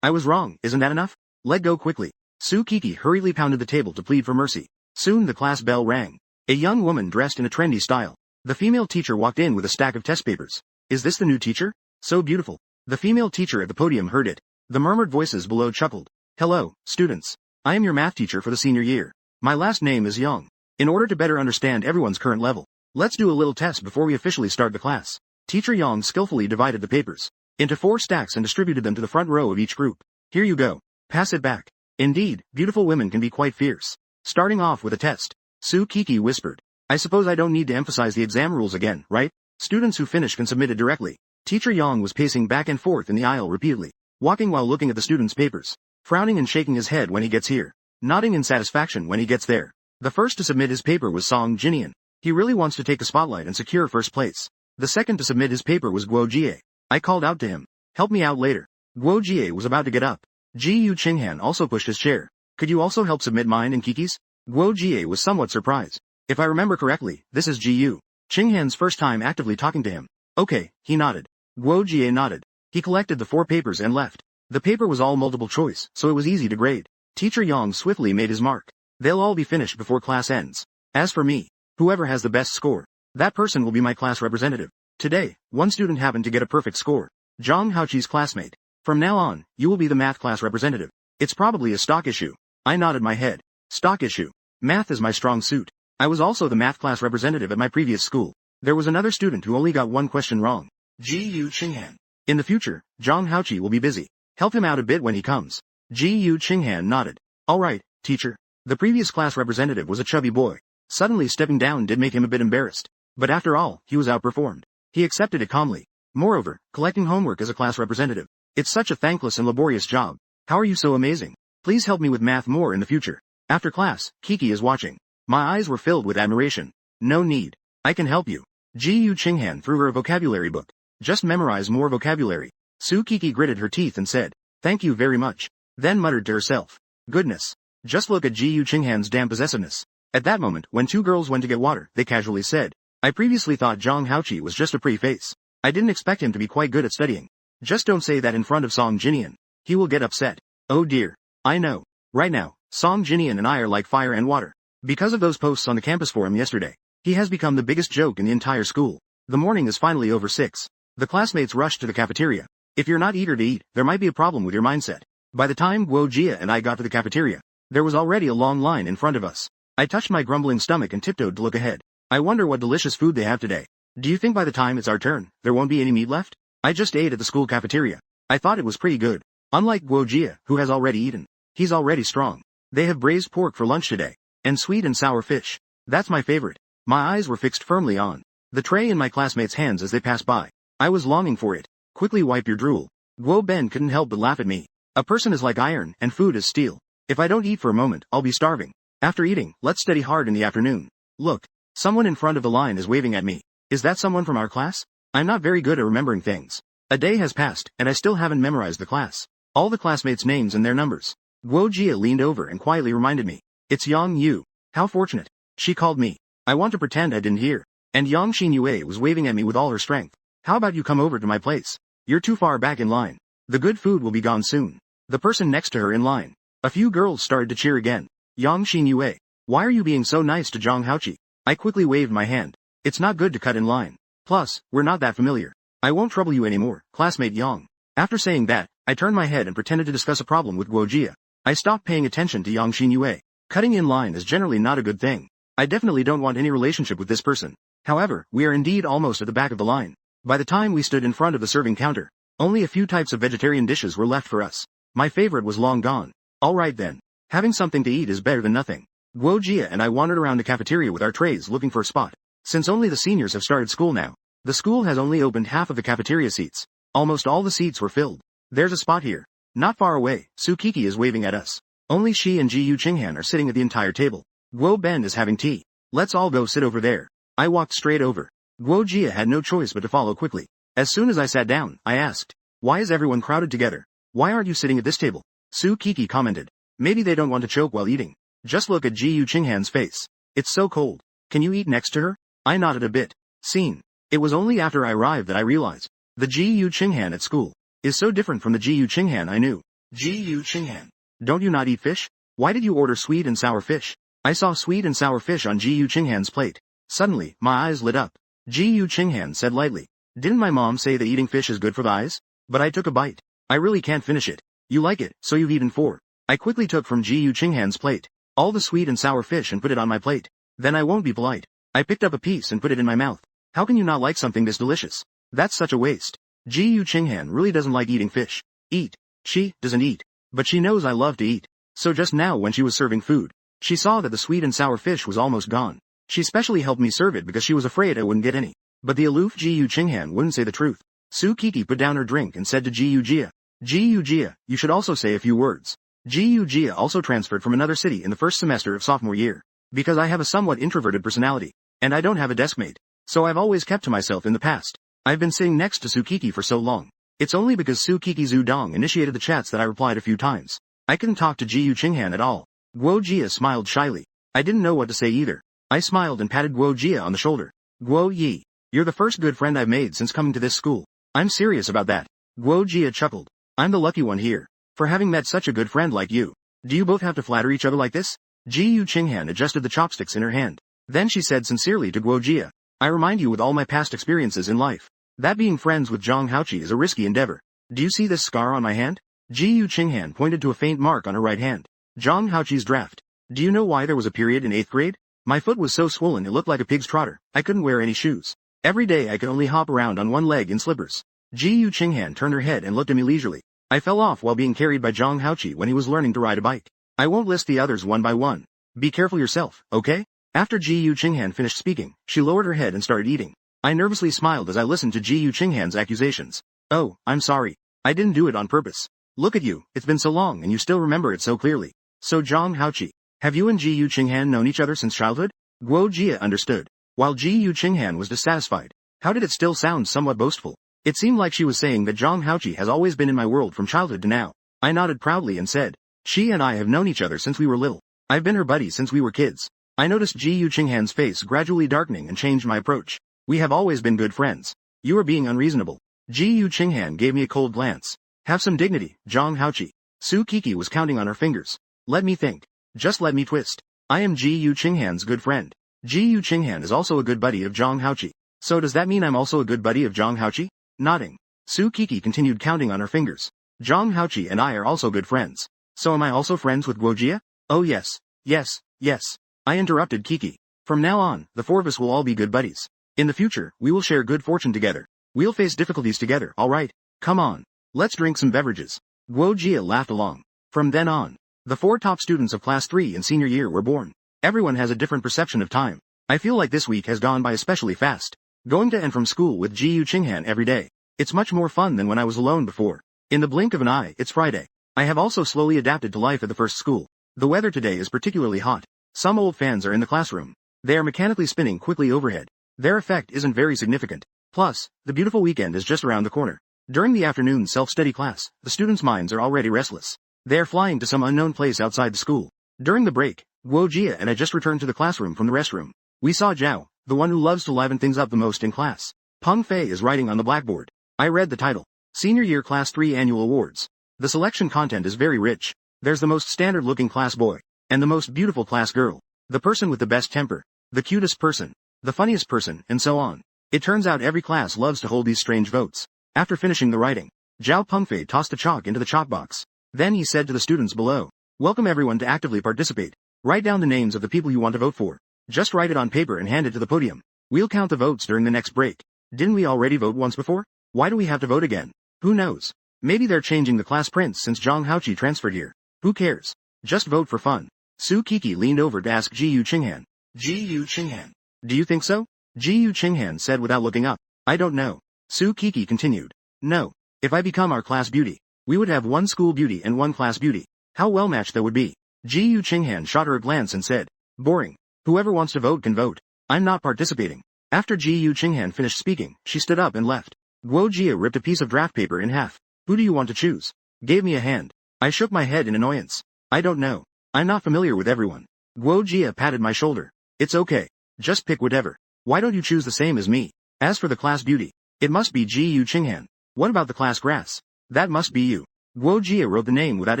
I was wrong, isn't that enough? Let go quickly. Su Kiki hurriedly pounded the table to plead for mercy. Soon the class bell rang. A young woman dressed in a trendy style. The female teacher walked in with a stack of test papers. Is this the new teacher? So beautiful. The female teacher at the podium heard it. The murmured voices below chuckled. Hello, students. I am your math teacher for the senior year. My last name is Young. In order to better understand everyone's current level, let's do a little test before we officially start the class. Teacher Yang skillfully divided the papers into 4 stacks and distributed them to the front row of each group. Here you go. Pass it back. Indeed, beautiful women can be quite fierce. Starting off with a test. Su Kiki whispered. I suppose I don't need to emphasize the exam rules again, right? Students who finish can submit it directly. Teacher Yang was pacing back and forth in the aisle repeatedly, walking while looking at the students' papers, frowning and shaking his head when he gets here, nodding in satisfaction when he gets there. The first to submit his paper was Song Jinian. He really wants to take the spotlight and secure first place. The second to submit his paper was Guo Jie. I called out to him. Help me out later. Guo Jie was about to get up. Ji Yu Qinghan also pushed his chair. Could you also help submit mine and Kiki's? Guo Jie was somewhat surprised. If I remember correctly, this is Ji Yu Qinghan's first time actively talking to him. Okay, he nodded. Guo Jie nodded. He collected the 4 papers and left. The paper was all multiple choice, so it was easy to grade. Teacher Yang swiftly made his mark. They'll all be finished before class ends. As for me, whoever has the best score, that person will be my class representative. Today, one student happened to get a perfect score. Zhang Haoqi's classmate. From now on, you will be the math class representative. It's probably a stock issue. I nodded my head. Stock issue. Math is my strong suit. I was also the math class representative at my previous school. There was another student who only got one question wrong. Ji Yu Qinghan. In the future, Zhang Haoqi will be busy. Help him out a bit when he comes. Ji Yu Qinghan nodded. Alright, teacher. The previous class representative was a chubby boy. Suddenly stepping down did make him a bit embarrassed. But after all, he was outperformed. He accepted it calmly. Moreover, collecting homework as a class representative. It's such a thankless and laborious job. How are you so amazing? Please help me with math more in the future. After class, Kiki is watching. My eyes were filled with admiration. No need. I can help you. Ji Yu Qinghan threw her a vocabulary book. Just memorize more vocabulary. Su Kiki gritted her teeth and said, thank you very much. Then muttered to herself. Goodness. Just look at Ji Yu Qinghan's damn possessiveness. At that moment, when 2 girls went to get water, they casually said, I previously thought Zhang Haoqi was just a pretty face. I didn't expect him to be quite good at studying. Just don't say that in front of Song Jinian. He will get upset. Oh dear. I know. Right now, Song Jinian and I are like fire and water. Because of those posts on the campus forum yesterday, he has become the biggest joke in the entire school. The morning is finally over 6. The classmates rushed to the cafeteria. If you're not eager to eat, there might be a problem with your mindset. By the time Guo Jia and I got to the cafeteria, there was already a long line in front of us. I touched my grumbling stomach and tiptoed to look ahead. I wonder what delicious food they have today. Do you think by the time it's our turn, there won't be any meat left? I just ate at the school cafeteria. I thought it was pretty good. Unlike Guo Jia, who has already eaten. He's already strong. They have braised pork for lunch today. And sweet and sour fish. That's my favorite. My eyes were fixed firmly on the tray in my classmates' hands as they passed by. I was longing for it. Quickly wipe your drool. Guo Ben couldn't help but laugh at me. A person is like iron, and food is steel. If I don't eat for a moment, I'll be starving. After eating, let's study hard in the afternoon. Look. Someone in front of the line is waving at me. Is that someone from our class? I'm not very good at remembering things. A day has passed, and I still haven't memorized the class. All the classmates' names and their numbers. Guo Jia leaned over and quietly reminded me. It's Yang Yu. How fortunate. She called me. I want to pretend I didn't hear. And Yang Xin Yue was waving at me with all her strength. How about you come over to my place? You're too far back in line. The good food will be gone soon. The person next to her in line. A few girls started to cheer again. Yang Xin Yue. Why are you being so nice to Zhang Haoqi? I quickly waved my hand. It's not good to cut in line. Plus, we're not that familiar. I won't trouble you anymore, classmate Yang. After saying that, I turned my head and pretended to discuss a problem with Guo Jia. I stopped paying attention to Yang Xin Yue. Cutting in line is generally not a good thing. I definitely don't want any relationship with this person. However, we are indeed almost at the back of the line. By the time we stood in front of the serving counter, only a few types of vegetarian dishes were left for us. My favorite was long gone. Alright then. Having something to eat is better than nothing. Guo Jia and I wandered around the cafeteria with our trays looking for a spot. Since only the seniors have started school now, the school has only opened half of the cafeteria seats. Almost all the seats were filled. There's a spot here. Not far away, Su Kiki is waving at us. Only she and Ji Yu Qinghan are sitting at the entire table. Guo Ben is having tea. Let's all go sit over there. I walked straight over. Guo Jia had no choice but to follow quickly. As soon as I sat down, I asked, why is everyone crowded together? Why aren't you sitting at this table? Su Kiki commented. Maybe they don't want to choke while eating. Just look at Ji Yu Qinghan's face. It's so cold. Can you eat next to her? I nodded a bit. Scene. It was only after I arrived that I realized. The Ji Yu Qinghan at school is so different from the Ji Yu Qinghan I knew. Ji Yu Qinghan. Don't you not eat fish? Why did you order sweet and sour fish? I saw sweet and sour fish on Ji Yu Qinghan's plate. Suddenly, my eyes lit up. Ji Yu Qinghan said lightly. Didn't my mom say that eating fish is good for the eyes? But I took a bite. I really can't finish it. You like it, so you've eaten 4. I quickly took from Ji Yu Qinghan's plate all the sweet and sour fish and put it on my plate. Then I won't be polite. I picked up a piece and put it in my mouth. How can you not like something this delicious? That's such a waste. Ji Yu Qinghan really doesn't like eating fish. Eat. She doesn't eat. But she knows I love to eat. So just now when she was serving food, she saw that the sweet and sour fish was almost gone. She specially helped me serve it because she was afraid I wouldn't get any. But the aloof Ji Yu Qinghan wouldn't say the truth. Su Kiki put down her drink and said to Ji Yu Jia, Ji Yu Jia, you should also say a few words. Ji Yu Jia also transferred from another city in the first semester of sophomore year. Because I have a somewhat introverted personality, and I don't have a deskmate. So I've always kept to myself in the past. I've been sitting next to Su Kiki for so long. It's only because Su Kiki Zhu Dong initiated the chats that I replied a few times. I couldn't talk to Ji Yu Qinghan at all. Guo Jia smiled shyly. I didn't know what to say either. I smiled and patted Guo Jia on the shoulder. Guo Yi, you're the first good friend I've made since coming to this school. I'm serious about that. Guo Jia chuckled. I'm the lucky one here. For having met such a good friend like you. Do you both have to flatter each other like this? Ji Yu Qinghan adjusted the chopsticks in her hand. Then she said sincerely to Guo Jia. I remind you with all my past experiences in life, that being friends with Zhang Haoqi is a risky endeavor. Do you see this scar on my hand? Ji Yu Qinghan pointed to a faint mark on her right hand. Zhang Haoqi's draft. Do you know why there was a period in 8th grade? My foot was so swollen it looked like a pig's trotter. I couldn't wear any shoes. Every day I could only hop around on one leg in slippers. Ji Yu Qinghan turned her head and looked at me leisurely. I fell off while being carried by Zhang Haoqi when he was learning to ride a bike. I won't list the others one by one. Be careful yourself, okay? After Ji Yu Qinghan finished speaking, she lowered her head and started eating. I nervously smiled as I listened to Ji Yu Qinghan's accusations. Oh, I'm sorry. I didn't do it on purpose. Look at you, it's been so long and you still remember it so clearly. So Zhang Haoqi, have you and Ji Yu Qinghan known each other since childhood? Guo Jia understood. While Ji Yu Qinghan was dissatisfied. How did it still sound somewhat boastful? It seemed like she was saying that Zhang Haoqi has always been in my world from childhood to now. I nodded proudly and said, she and I have known each other since we were little. I've been her buddy since we were kids. I noticed Ji Yu Qinghan's face gradually darkening and changed my approach. We have always been good friends. You are being unreasonable. Ji Yu Qinghan gave me a cold glance. Have some dignity, Zhang Haoqi. Su Kiki was counting on her fingers. Let me think. Just let me twist. I am Ji Yu Qinghan's good friend. Ji Yu Qinghan is also a good buddy of Zhang Haoqi. So does that mean I'm also a good buddy of Zhang Haoqi? Nodding. Su Kiki continued counting on her fingers. Zhang Haoqi and I are also good friends. So am I also friends with Guojia? Oh yes. Yes, yes. I interrupted Kiki. From now on, the four of us will all be good buddies. In the future, we will share good fortune together. We'll face difficulties together, alright? Come on. Let's drink some beverages. Guojia laughed along. From then on, the four top students of class 3 in senior year were born. Everyone has a different perception of time. I feel like this week has gone by especially fast. Going to and from school with Ji Yu Qinghan every day. It's much more fun than when I was alone before. In the blink of an eye, it's Friday. I have also slowly adapted to life at the first school. The weather today is particularly hot. Some old fans are in the classroom. They are mechanically spinning quickly overhead. Their effect isn't very significant. Plus, the beautiful weekend is just around the corner. During the afternoon self-study class, the students' minds are already restless. They are flying to some unknown place outside the school. During the break, Guo Jia and I just returned to the classroom from the restroom. We saw Zhao, the one who loves to liven things up the most in class. Peng Fei is writing on the blackboard. I read the title. Senior Year Class 3 Annual Awards. The selection content is very rich. There's the most standard-looking class boy, and the most beautiful class girl, the person with the best temper, the cutest person, the funniest person, and so on. It turns out every class loves to hold these strange votes. After finishing the writing, Zhao Pengfei tossed the chalk into the chalk box. Then he said to the students below, "Welcome everyone to actively participate. Write down the names of the people you want to vote for. Just write it on paper and hand it to the podium. We'll count the votes during the next break. Didn't we already vote once before? Why do we have to vote again? Who knows? Maybe they're changing the class prince since Zhang Haoqi transferred here. Who cares? Just vote for fun." Su Kiki leaned over to ask Ji Yu Qinghan. Ji Yu Qinghan. Do you think so? Ji Yu Qinghan said without looking up. I don't know. Su Kiki continued. No. If I become our class beauty, we would have one school beauty and one class beauty. How well matched that would be. Ji Yu Qinghan shot her a glance and said, "Boring. Whoever wants to vote can vote. I'm not participating." After Ji Yu Qinghan finished speaking, she stood up and left. Guo Jia ripped a piece of draft paper in half. "Who do you want to choose?" Gave me a hand. I shook my head in annoyance. "I don't know. I'm not familiar with everyone." Guo Jia patted my shoulder. "It's okay. Just pick whatever. Why don't you choose the same as me? As for the class beauty, it must be Ji Yu Qinghan. What about the class grass? That must be you." Guo Jia wrote the name without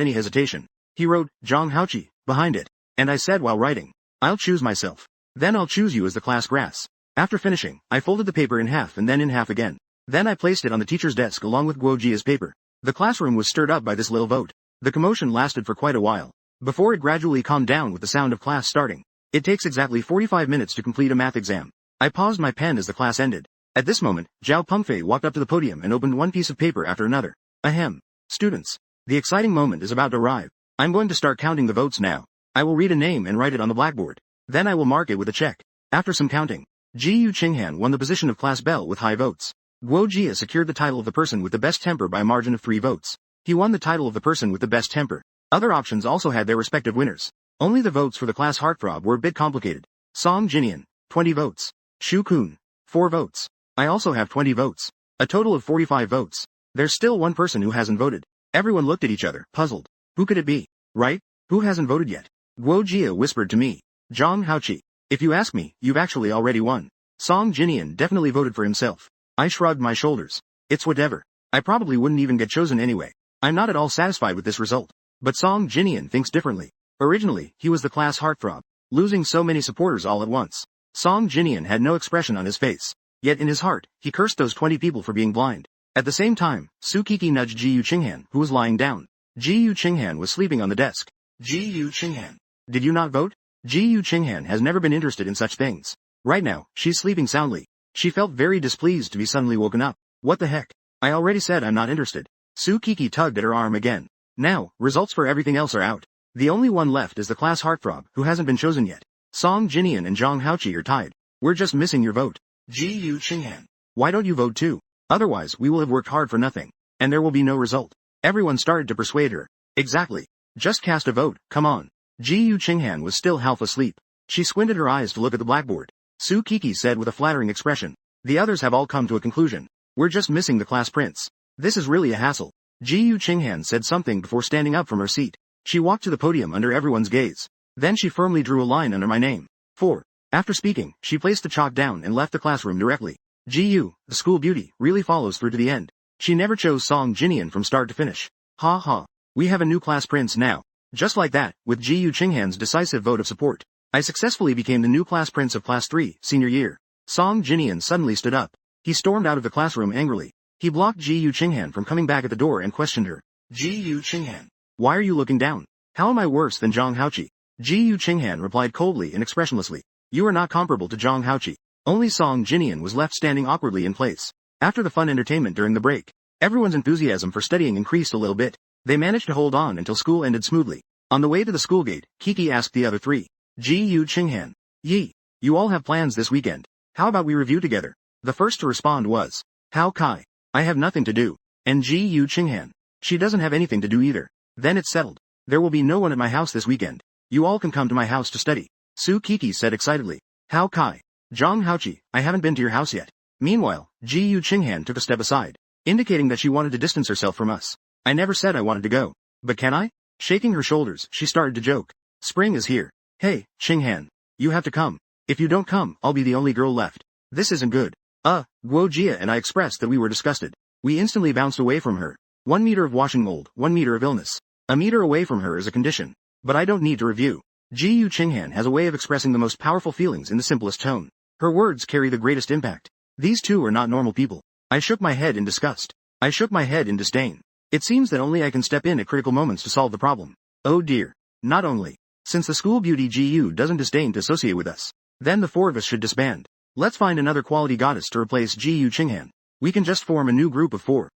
any hesitation. He wrote, Zhang Haoqi, behind it. And I said while writing, "I'll choose myself. Then I'll choose you as the class grass." After finishing, I folded the paper in half and then in half again. Then I placed it on the teacher's desk along with Guo Jia's paper. The classroom was stirred up by this little vote. The commotion lasted for quite a while, before it gradually calmed down with the sound of class starting. It takes exactly 45 minutes to complete a math exam. I paused my pen as the class ended. At this moment, Zhao Pengfei walked up to the podium and opened one piece of paper after another. Ahem. Students. The exciting moment is about to arrive. I'm going to start counting the votes now. I will read a name and write it on the blackboard. Then I will mark it with a check. After some counting, Ji Yu Qinghan won the position of class belle with high votes. Guo Jia secured the title of the person with the best temper by a margin of 3 votes. He won the title of the person with the best temper. Other options also had their respective winners. Only the votes for the class heartthrob were a bit complicated. Song Jinian, 20 votes. Shu Kun, 4 votes. I also have 20 votes. A total of 45 votes. There's still one person who hasn't voted. Everyone looked at each other, puzzled. Who could it be? Right? Who hasn't voted yet? Guo Jia whispered to me. Zhang Haoqi. If you ask me, you've actually already won. Song Jinian definitely voted for himself. I shrugged my shoulders. It's whatever. I probably wouldn't even get chosen anyway. I'm not at all satisfied with this result. But Song Jinian thinks differently. Originally, he was the class heartthrob, losing so many supporters all at once. Song Jinian had no expression on his face. Yet in his heart, he cursed those 20 people for being blind. At the same time, Su Kiki nudged Ji Yu Qinghan, who was lying down. Ji Yu Qinghan was sleeping on the desk. Ji Yu Qinghan. Did you not vote? Ji Yu Qinghan has never been interested in such things. Right now, she's sleeping soundly. She felt very displeased to be suddenly woken up. What the heck? I already said I'm not interested. Su Kiki tugged at her arm again. Now, results for everything else are out. The only one left is the class heartthrob, who hasn't been chosen yet. Song Jinian and Zhang Haoqi are tied. We're just missing your vote. Ji Yu Qinghan. Why don't you vote too? Otherwise we will have worked hard for nothing. And there will be no result. Everyone started to persuade her. Exactly. Just cast a vote, come on. Ji Yu Qinghan was still half asleep. She squinted her eyes to look at the blackboard. Su Kiki said with a flattering expression. The others have all come to a conclusion. We're just missing the class prince. This is really a hassle. Ji Yu Qinghan said something before standing up from her seat. She walked to the podium under everyone's gaze. Then she firmly drew a line under my name. 4. After speaking, she placed the chalk down and left the classroom directly. Ji Yu, the school beauty, really follows through to the end. She never chose Song Jinian from start to finish. Ha ha. We have a new class prince now. Just like that, with Ji Yu Qinghan's decisive vote of support, I successfully became the new class prince of class 3, senior year. Song Jinian suddenly stood up. He stormed out of the classroom angrily. He blocked Ji Yu Qinghan from coming back at the door and questioned her. Ji Yu Qinghan. Why are you looking down? How am I worse than Zhang Haoqi? Ji Yu Qinghan replied coldly and expressionlessly. You are not comparable to Zhang Haoqi. Only Song Jinian was left standing awkwardly in place. After the fun entertainment during the break, everyone's enthusiasm for studying increased a little bit. They managed to hold on until school ended smoothly. On the way to the school gate, Kiki asked the other three. Ji Yu Qinghan. Yi. You all have plans this weekend. How about we review together? The first to respond was Hao Kai. I have nothing to do. And Ji Yu Qinghan. She doesn't have anything to do either. Then it's settled. There will be no one at my house this weekend. You all can come to my house to study. Su Kiki said excitedly. Hao Kai. Zhang Haoqi, I haven't been to your house yet. Meanwhile, Ji Yu Qinghan took a step aside, indicating that she wanted to distance herself from us. I never said I wanted to go. But can I? Shaking her shoulders, she started to joke. Spring is here. Hey, Qinghan. You have to come. If you don't come, I'll be the only girl left. This isn't good. Guo Jia and I expressed that we were disgusted. We instantly bounced away from her. 1 meter of washing mold, 1 meter of illness. A meter away from her is a condition. But I don't need to review. Ji Yu Qinghan has a way of expressing the most powerful feelings in the simplest tone. Her words carry the greatest impact. These two are not normal people. I shook my head in disgust. I shook my head in disdain. It seems that only I can step in at critical moments to solve the problem. Oh dear. Not only. Since the school beauty Ji Yu doesn't disdain to associate with us, then the four of us should disband. Let's find another quality goddess to replace Ji Yu Qinghan. We can just form a new group of 4.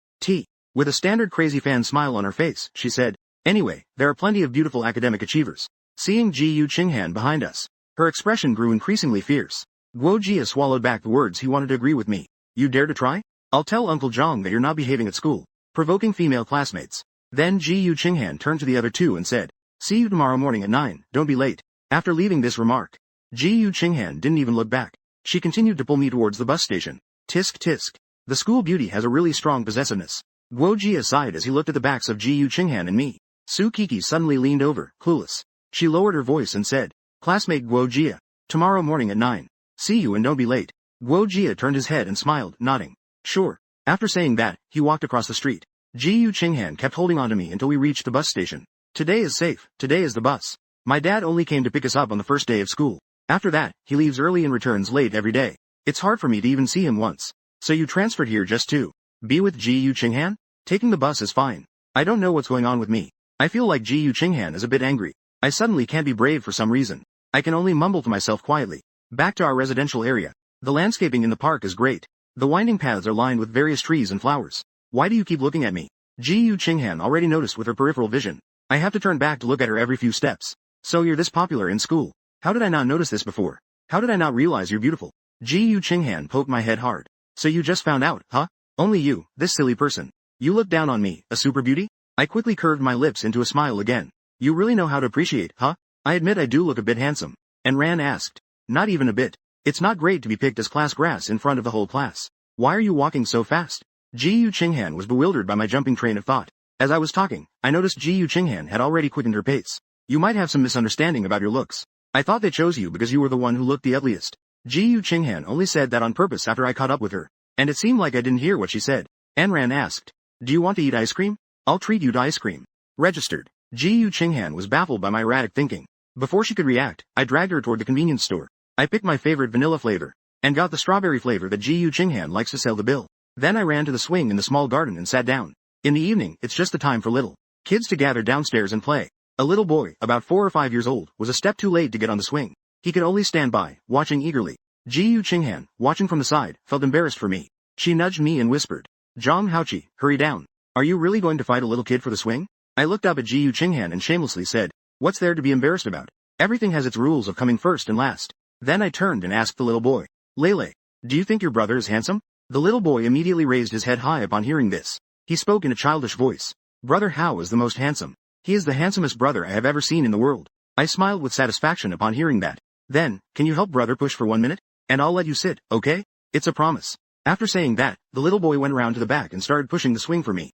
With a standard crazy fan smile on her face, she said. Anyway, there are plenty of beautiful academic achievers. Seeing Ji Yu Qinghan behind us, her expression grew increasingly fierce. Guo Jia swallowed back the words he wanted to agree with me. You dare to try? I'll tell Uncle Zhang that you're not behaving at school, provoking female classmates. Then Ji Yu Qinghan turned to the other two and said, see you tomorrow morning at 9, don't be late. After leaving this remark, Ji Yu Qinghan didn't even look back. She continued to pull me towards the bus station. Tisk tisk. The school beauty has a really strong possessiveness. Guo Jia sighed as he looked at the backs of Ji Yu Qinghan and me. Su Kiki suddenly leaned over, clueless. She lowered her voice and said, Classmate Guo Jia, tomorrow morning at 9. See you and don't be late. Guo Jia turned his head and smiled, nodding. Sure. After saying that, he walked across the street. Ji Yu Qinghan kept holding on to me until we reached the bus station. Today is safe. Today is the bus. My dad only came to pick us up on the first day of school. After that, he leaves early and returns late every day. It's hard for me to even see him once. So you transferred here just to be with Ji Yu Qinghan? Taking the bus is fine. I don't know what's going on with me. I feel like Ji Yu Qinghan is a bit angry. I suddenly can't be brave for some reason. I can only mumble to myself quietly. Back to our residential area. The landscaping in the park is great. The winding paths are lined with various trees and flowers. Why do you keep looking at me? Ji Yu Qinghan already noticed with her peripheral vision. I have to turn back to look at her every few steps. So you're this popular in school. How did I not notice this before? How did I not realize you're beautiful? Ji Yu Qinghan poked my head hard. So you just found out, huh? Only you, this silly person. You look down on me, a super beauty? I quickly curved my lips into a smile again. You really know how to appreciate, huh? I admit I do look a bit handsome. And Ran asked. Not even a bit. It's not great to be picked as class grass in front of the whole class. Why are you walking so fast? Ji Yu Qinghan was bewildered by my jumping train of thought. As I was talking, I noticed Ji Yu Qinghan had already quickened her pace. You might have some misunderstanding about your looks. I thought they chose you because you were the one who looked the ugliest. Ji Yu Qinghan only said that on purpose after I caught up with her. And it seemed like I didn't hear what she said. Anran asked. Do you want to eat ice cream? I'll treat you to ice cream. Registered. Ji Yu Qinghan was baffled by my erratic thinking. Before she could react, I dragged her toward the convenience store. I picked my favorite vanilla flavor, and got the strawberry flavor that Ji Yu Qinghan likes to sell the bill. Then I ran to the swing in the small garden and sat down. In the evening, it's just the time for little kids to gather downstairs and play. A little boy, about 4 or 5 years old, was a step too late to get on the swing. He could only stand by, watching eagerly. Ji Yu Qinghan, watching from the side, felt embarrassed for me. She nudged me and whispered, Zhang Haoqi, hurry down. Are you really going to fight a little kid for the swing? I looked up at Ji Yu Qinghan and shamelessly said, what's there to be embarrassed about? Everything has its rules of coming first and last. Then I turned and asked the little boy, Lele, do you think your brother is handsome? The little boy immediately raised his head high upon hearing this. He spoke in a childish voice. Brother Hao is the most handsome. He is the handsomest brother I have ever seen in the world. I smiled with satisfaction upon hearing that. Then, can you help brother push for 1 minute? And I'll let you sit, okay? It's a promise. After saying that, the little boy went around to the back and started pushing the swing for me.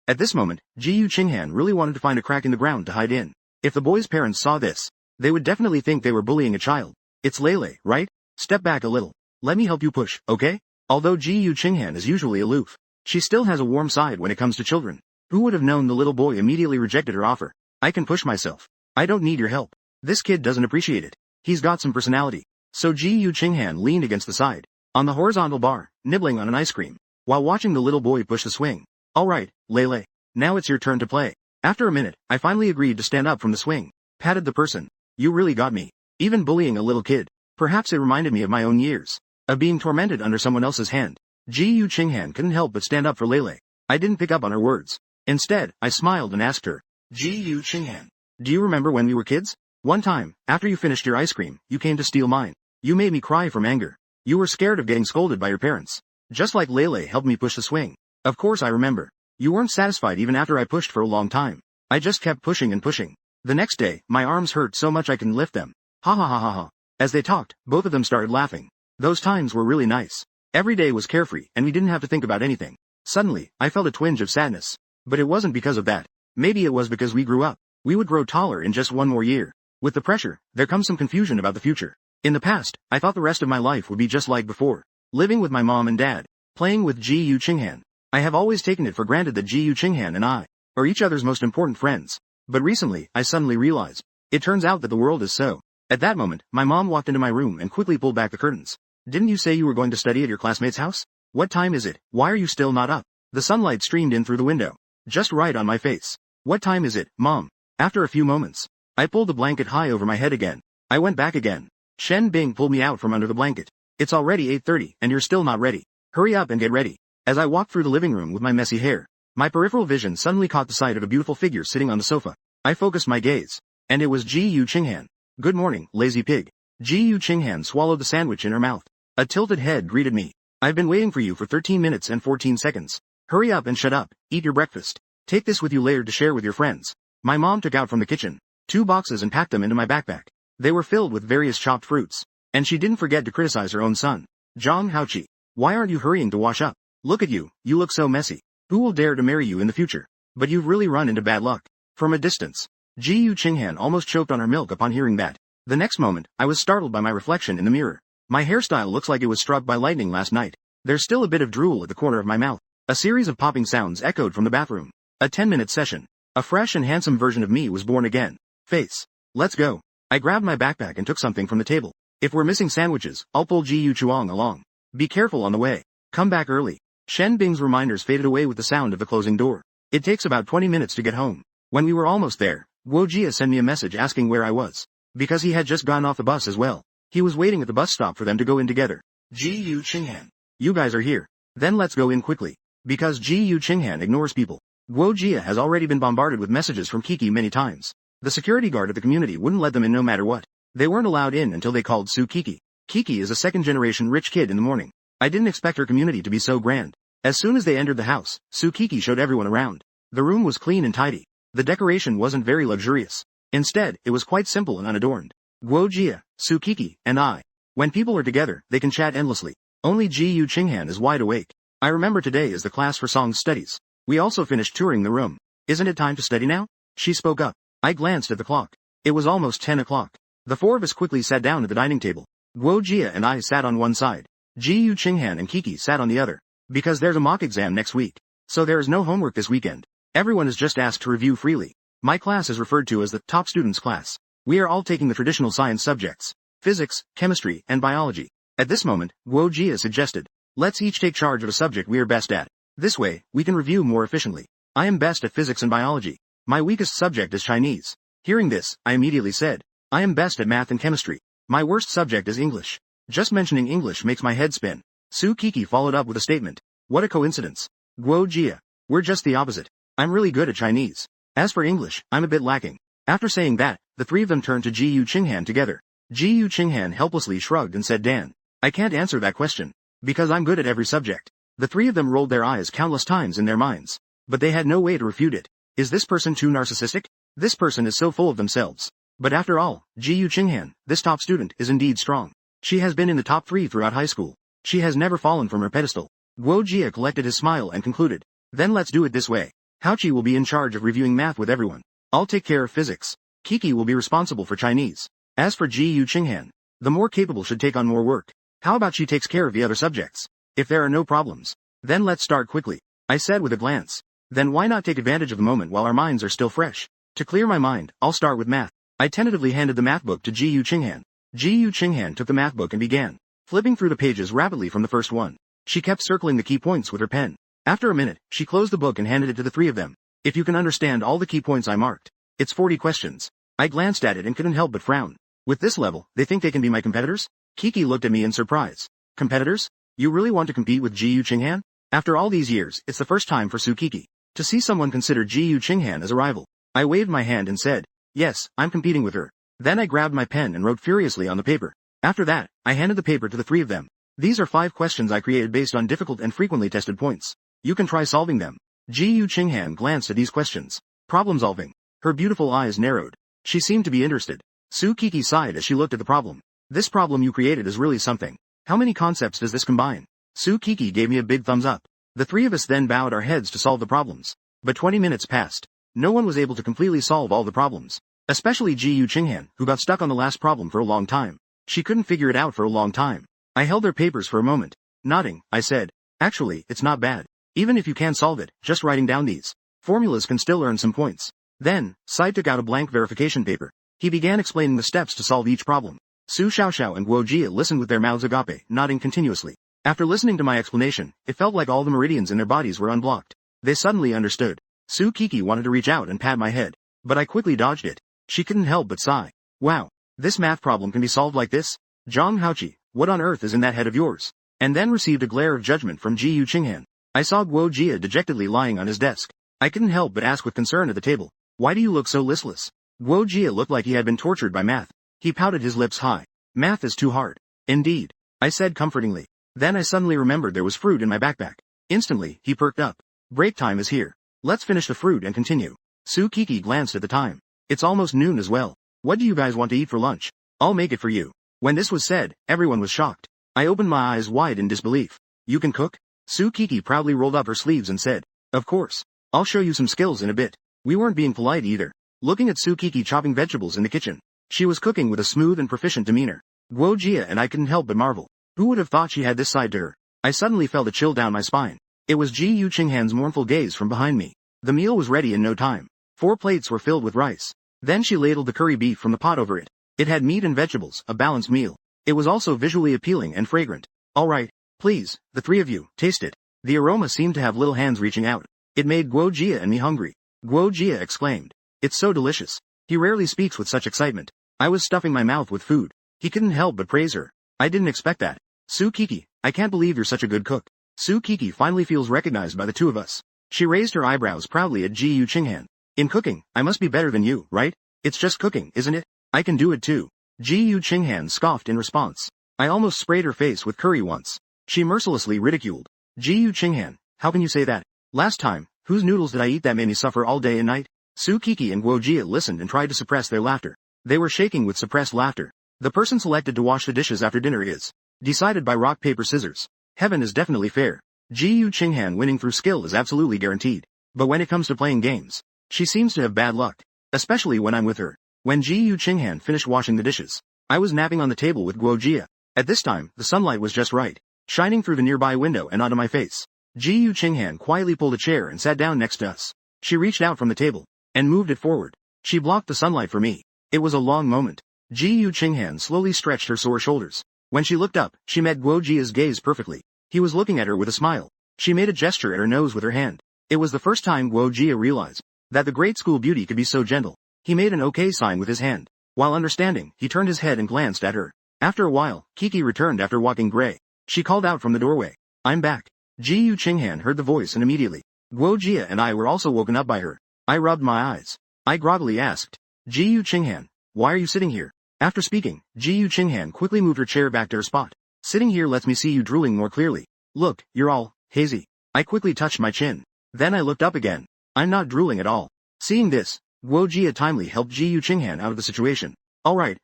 At this moment, Ji Yu Qinghan really wanted to find a crack in the ground to hide in. If the boy's parents saw this, they would definitely think they were bullying a child. It's Lele, right? Step back a little. Let me help you push, okay? Although Ji Yu Qinghan is usually aloof, she still has a warm side when it comes to children. Who would have known the little boy immediately rejected her offer? I can push myself. I don't need your help. This kid doesn't appreciate it. He's got some personality. So Ji Yu Qinghan leaned against the side. on the horizontal bar, nibbling on an ice cream, while watching the little boy push the swing. Alright, Lele. Now it's your turn to play. After a minute, I finally agreed to stand up from the swing. Patted the person. You really got me. Even bullying a little kid. Perhaps it reminded me of my own years. Of being tormented under someone else's hand. Ji Chinghan couldn't help but stand up for Lele. I didn't pick up on her words. Instead, I smiled and asked her. Ji Chinghan. Do you remember when we were kids? One time, after you finished your ice cream, you came to steal mine. You made me cry from anger. You were scared of getting scolded by your parents. Just like Lele helped me push the swing. Of course I remember. You weren't satisfied even after I pushed for a long time. I just kept pushing and pushing. The next day, my arms hurt so much I couldn't lift them. Ha ha ha ha ha. As they talked, both of them started laughing. Those times were really nice. Every day was carefree and we didn't have to think about anything. Suddenly, I felt a twinge of sadness. But it wasn't because of that. Maybe it was because we grew up. We would grow taller in just one more year. With the pressure, there comes some confusion about the future. In the past, I thought the rest of my life would be just like before. Living with my mom and dad. Playing with Ji Chinghan. I have always taken it for granted that Ji Chinghan and I are each other's most important friends. But recently, I suddenly realized. It turns out that the world is so. At that moment, my mom walked into my room and quickly pulled back the curtains. Didn't you say you were going to study at your classmate's house? What time is it? Why are you still not up? The sunlight streamed in through the window. Just right on my face. What time is it, Mom? After a few moments, I pulled the blanket high over my head again. I went back again. Shen Bing pulled me out from under the blanket. It's already 8:30 and you're still not ready. Hurry up and get ready. As I walked through the living room with my messy hair, my peripheral vision suddenly caught the sight of a beautiful figure sitting on the sofa. I focused my gaze. And it was Ji Chinghan. Good morning, lazy pig. Ji Chinghan swallowed the sandwich in her mouth. A tilted head greeted me. I've been waiting for you for 13 minutes and 14 seconds. Hurry up and shut up. Eat your breakfast. Take this with you later to share with your friends. My mom took out from the kitchen 2 boxes and packed them into my backpack. They were filled with various chopped fruits. And she didn't forget to criticize her own son. Zhang Haoqi. Why aren't you hurrying to wash up? Look at you, you look so messy. Who will dare to marry you in the future? But you've really run into bad luck. From a distance, Ji Chinghan almost choked on her milk upon hearing that. The next moment, I was startled by my reflection in the mirror. My hairstyle looks like it was struck by lightning last night. There's still a bit of drool at the corner of my mouth. A series of popping sounds echoed from the bathroom. A 10-minute session. A fresh and handsome version of me was born again. Face. Let's go. I grabbed my backpack and took something from the table. If we're missing sandwiches, I'll pull Ji Chuang along. Be careful on the way. Come back early. Shen Bing's reminders faded away with the sound of the closing door. It takes about 20 minutes to get home. When we were almost there, Guo Jia sent me a message asking where I was. Because he had just gotten off the bus as well. He was waiting at the bus stop for them to go in together. Ji Chinghan. You guys are here. Then let's go in quickly. Because Ji Chinghan ignores people. Guo Jia has already been bombarded with messages from Kiki many times. The security guard at the community wouldn't let them in no matter what. They weren't allowed in until they called Su Kiki. Kiki is a second-generation rich kid in the morning. I didn't expect her community to be so grand. As soon as they entered the house, Su Kiki showed everyone around. The room was clean and tidy. The decoration wasn't very luxurious. Instead, it was quite simple and unadorned. Guo Jia, Su Kiki, and I. When people are together, they can chat endlessly. Only Ji Chinghan is wide awake. I remember today is the class for song studies. We also finished touring the room. Isn't it time to study now? She spoke up. I glanced at the clock. It was almost 10 o'clock. The 4 of us quickly sat down at the dining table. Guo Jia and I sat on one side. Ji Chinghan and Kiki sat on the other. Because there's a mock exam next week. So there is no homework this weekend. Everyone is just asked to review freely. My class is referred to as the top students class. We are all taking the traditional science subjects. Physics, chemistry, and biology. At this moment, Guo Jia suggested. Let's each take charge of a subject we are best at. This way, we can review more efficiently. I am best at physics and biology. My weakest subject is Chinese. Hearing this, I immediately said. I am best at math and chemistry. My worst subject is English. Just mentioning English makes my head spin. Su Kiki followed up with a statement. What a coincidence. Guo Jia. We're just the opposite. I'm really good at Chinese. As for English, I'm a bit lacking. After saying that, the 3 of them turned to Ji Chinghan together. Ji Chinghan helplessly shrugged and said, Dan, I can't answer that question. Because I'm good at every subject. The 3 of them rolled their eyes countless times in their minds. But they had no way to refute it. Is this person too narcissistic? This person is so full of themselves. But after all, Ji Chinghan, this top student, is indeed strong. She has been in the top 3 throughout high school. She has never fallen from her pedestal. Guo Jia collected his smile and concluded. Then let's do it this way. Haoqi will be in charge of reviewing math with everyone. I'll take care of physics. Kiki will be responsible for Chinese. As for Ji Chinghan, the more capable should take on more work. How about she takes care of the other subjects? If there are no problems, then let's start quickly. I said with a glance. Then why not take advantage of the moment while our minds are still fresh? To clear my mind, I'll start with math. I tentatively handed the math book to Ji Chinghan. Ji Chinghan took the math book and began. flipping through the pages rapidly from the first one. She kept circling the key points with her pen. After a minute, she closed the book and handed it to the three of them. If you can understand all the key points I marked. It's 40 questions. I glanced at it and couldn't help but frown. With this level, they think they can be my competitors? Kiki looked at me in surprise. Competitors? You really want to compete with Ji-Yu Qinghan? After all these years, it's the first time for Su Kiki to see someone consider Ji-Yu Qinghan as a rival. I waved my hand and said, yes, I'm competing with her. Then I grabbed my pen and wrote furiously on the paper. After that, I handed the paper to the three of them. These are 5 questions I created based on difficult and frequently tested points. You can try solving them. Ji-Yu Qinghan glanced at these questions. Problem solving. Her beautiful eyes narrowed. She seemed to be interested. Su Kiki sighed as she looked at the problem. This problem you created is really something. How many concepts does this combine? Su Kiki gave me a big thumbs up. The three of us then bowed our heads to solve the problems. But 20 minutes passed. No one was able to completely solve all the problems. Especially Ji-Yu Qinghan, who got stuck on the last problem for a long time. She couldn't figure it out for a long time. I held their papers for a moment. Nodding, I said, actually, it's not bad. Even if you can't solve it, just writing down these formulas can still earn some points. Then, Sai took out a blank verification paper. He began explaining the steps to solve each problem. Su Xiaoxiao and Guo Jia listened with their mouths agape, nodding continuously. After listening to my explanation, it felt like all the meridians in their bodies were unblocked. They suddenly understood. Su Kiki wanted to reach out and pat my head, but I quickly dodged it. She couldn't help but sigh. Wow, this math problem can be solved like this? Zhang Haoqi, what on earth is in that head of yours? And then received a glare of judgment from Ji-Yu Qinghan. I saw Guo Jia dejectedly lying on his desk. I couldn't help but ask with concern at the table, why do you look so listless? Guo Jia looked like he had been tortured by math. He pouted his lips high. Math is too hard. Indeed, I said comfortingly. Then I suddenly remembered there was fruit in my backpack. Instantly, he perked up. Break time is here. Let's finish the fruit and continue. Su Kiki glanced at the time. It's almost noon as well. What do you guys want to eat for lunch? I'll make it for you. When this was said, everyone was shocked. I opened my eyes wide in disbelief. You can cook? Su Kiki proudly rolled up her sleeves and said, of course. I'll show you some skills in a bit. We weren't being polite either. Looking at Su Kiki chopping vegetables in the kitchen. She was cooking with a smooth and proficient demeanor. Guo Jia and I couldn't help but marvel. Who would have thought she had this side to her? I suddenly felt a chill down my spine. It was Ji-Yu Qinghan's mournful gaze from behind me. The meal was ready in no time. 4 plates were filled with rice. Then she ladled the curry beef from the pot over it. It had meat and vegetables, a balanced meal. It was also visually appealing and fragrant. All right, please, the three of you, taste it. The aroma seemed to have little hands reaching out. It made Guo Jia and me hungry. Guo Jia exclaimed. It's so delicious. He rarely speaks with such excitement. I was stuffing my mouth with food. He couldn't help but praise her. I didn't expect that. Su Kiki, I can't believe you're such a good cook. Su Kiki finally feels recognized by the two of us. She raised her eyebrows proudly at Ji-Yu Qinghan. In cooking, I must be better than you, right? It's just cooking, isn't it? I can do it too. Ji-Yu Qinghan scoffed in response. I almost sprayed her face with curry once. She mercilessly ridiculed. Ji-Yu Qinghan, how can you say that? Last time, whose noodles did I eat that made me suffer all day and night? Su Kiki and Guo Jia listened and tried to suppress their laughter. They were shaking with suppressed laughter. The person selected to wash the dishes after dinner is decided by rock paper scissors. Heaven is definitely fair. Ji-Yu Qinghan winning through skill is absolutely guaranteed. But when it comes to playing games, she seems to have bad luck. Especially when I'm with her. When Ji-Yu Qinghan finished washing the dishes, I was napping on the table with Guo Jia. At this time, the sunlight was just right, shining through the nearby window and onto my face. Ji-Yu Qinghan quietly pulled a chair and sat down next to us. She reached out from the table and moved it forward. She blocked the sunlight for me. It was a long moment. Ji-Yu Qinghan slowly stretched her sore shoulders. When she looked up, she met Guo Jia's gaze perfectly. He was looking at her with a smile. She made a gesture at her nose with her hand. It was the first time Guo Jia realized that the great school beauty could be so gentle. He made an okay sign with his hand. While understanding, he turned his head and glanced at her. After a while, Kiki returned after walking gray. She called out from the doorway. I'm back. Ji-Yu Qinghan heard the voice and immediately. Guo Jia and I were also woken up by her. I rubbed my eyes. I groggily asked. Ji-Yu Qinghan, why are you sitting here? After speaking, Ji-Yu Qinghan quickly moved her chair back to her spot. Sitting here lets me see you drooling more clearly. Look, you're all hazy. I quickly touched my chin. Then I looked up again. I'm not drooling at all. Seeing this, Guo Jia timely helped Ji-Yu Qinghan out of the situation. Alright,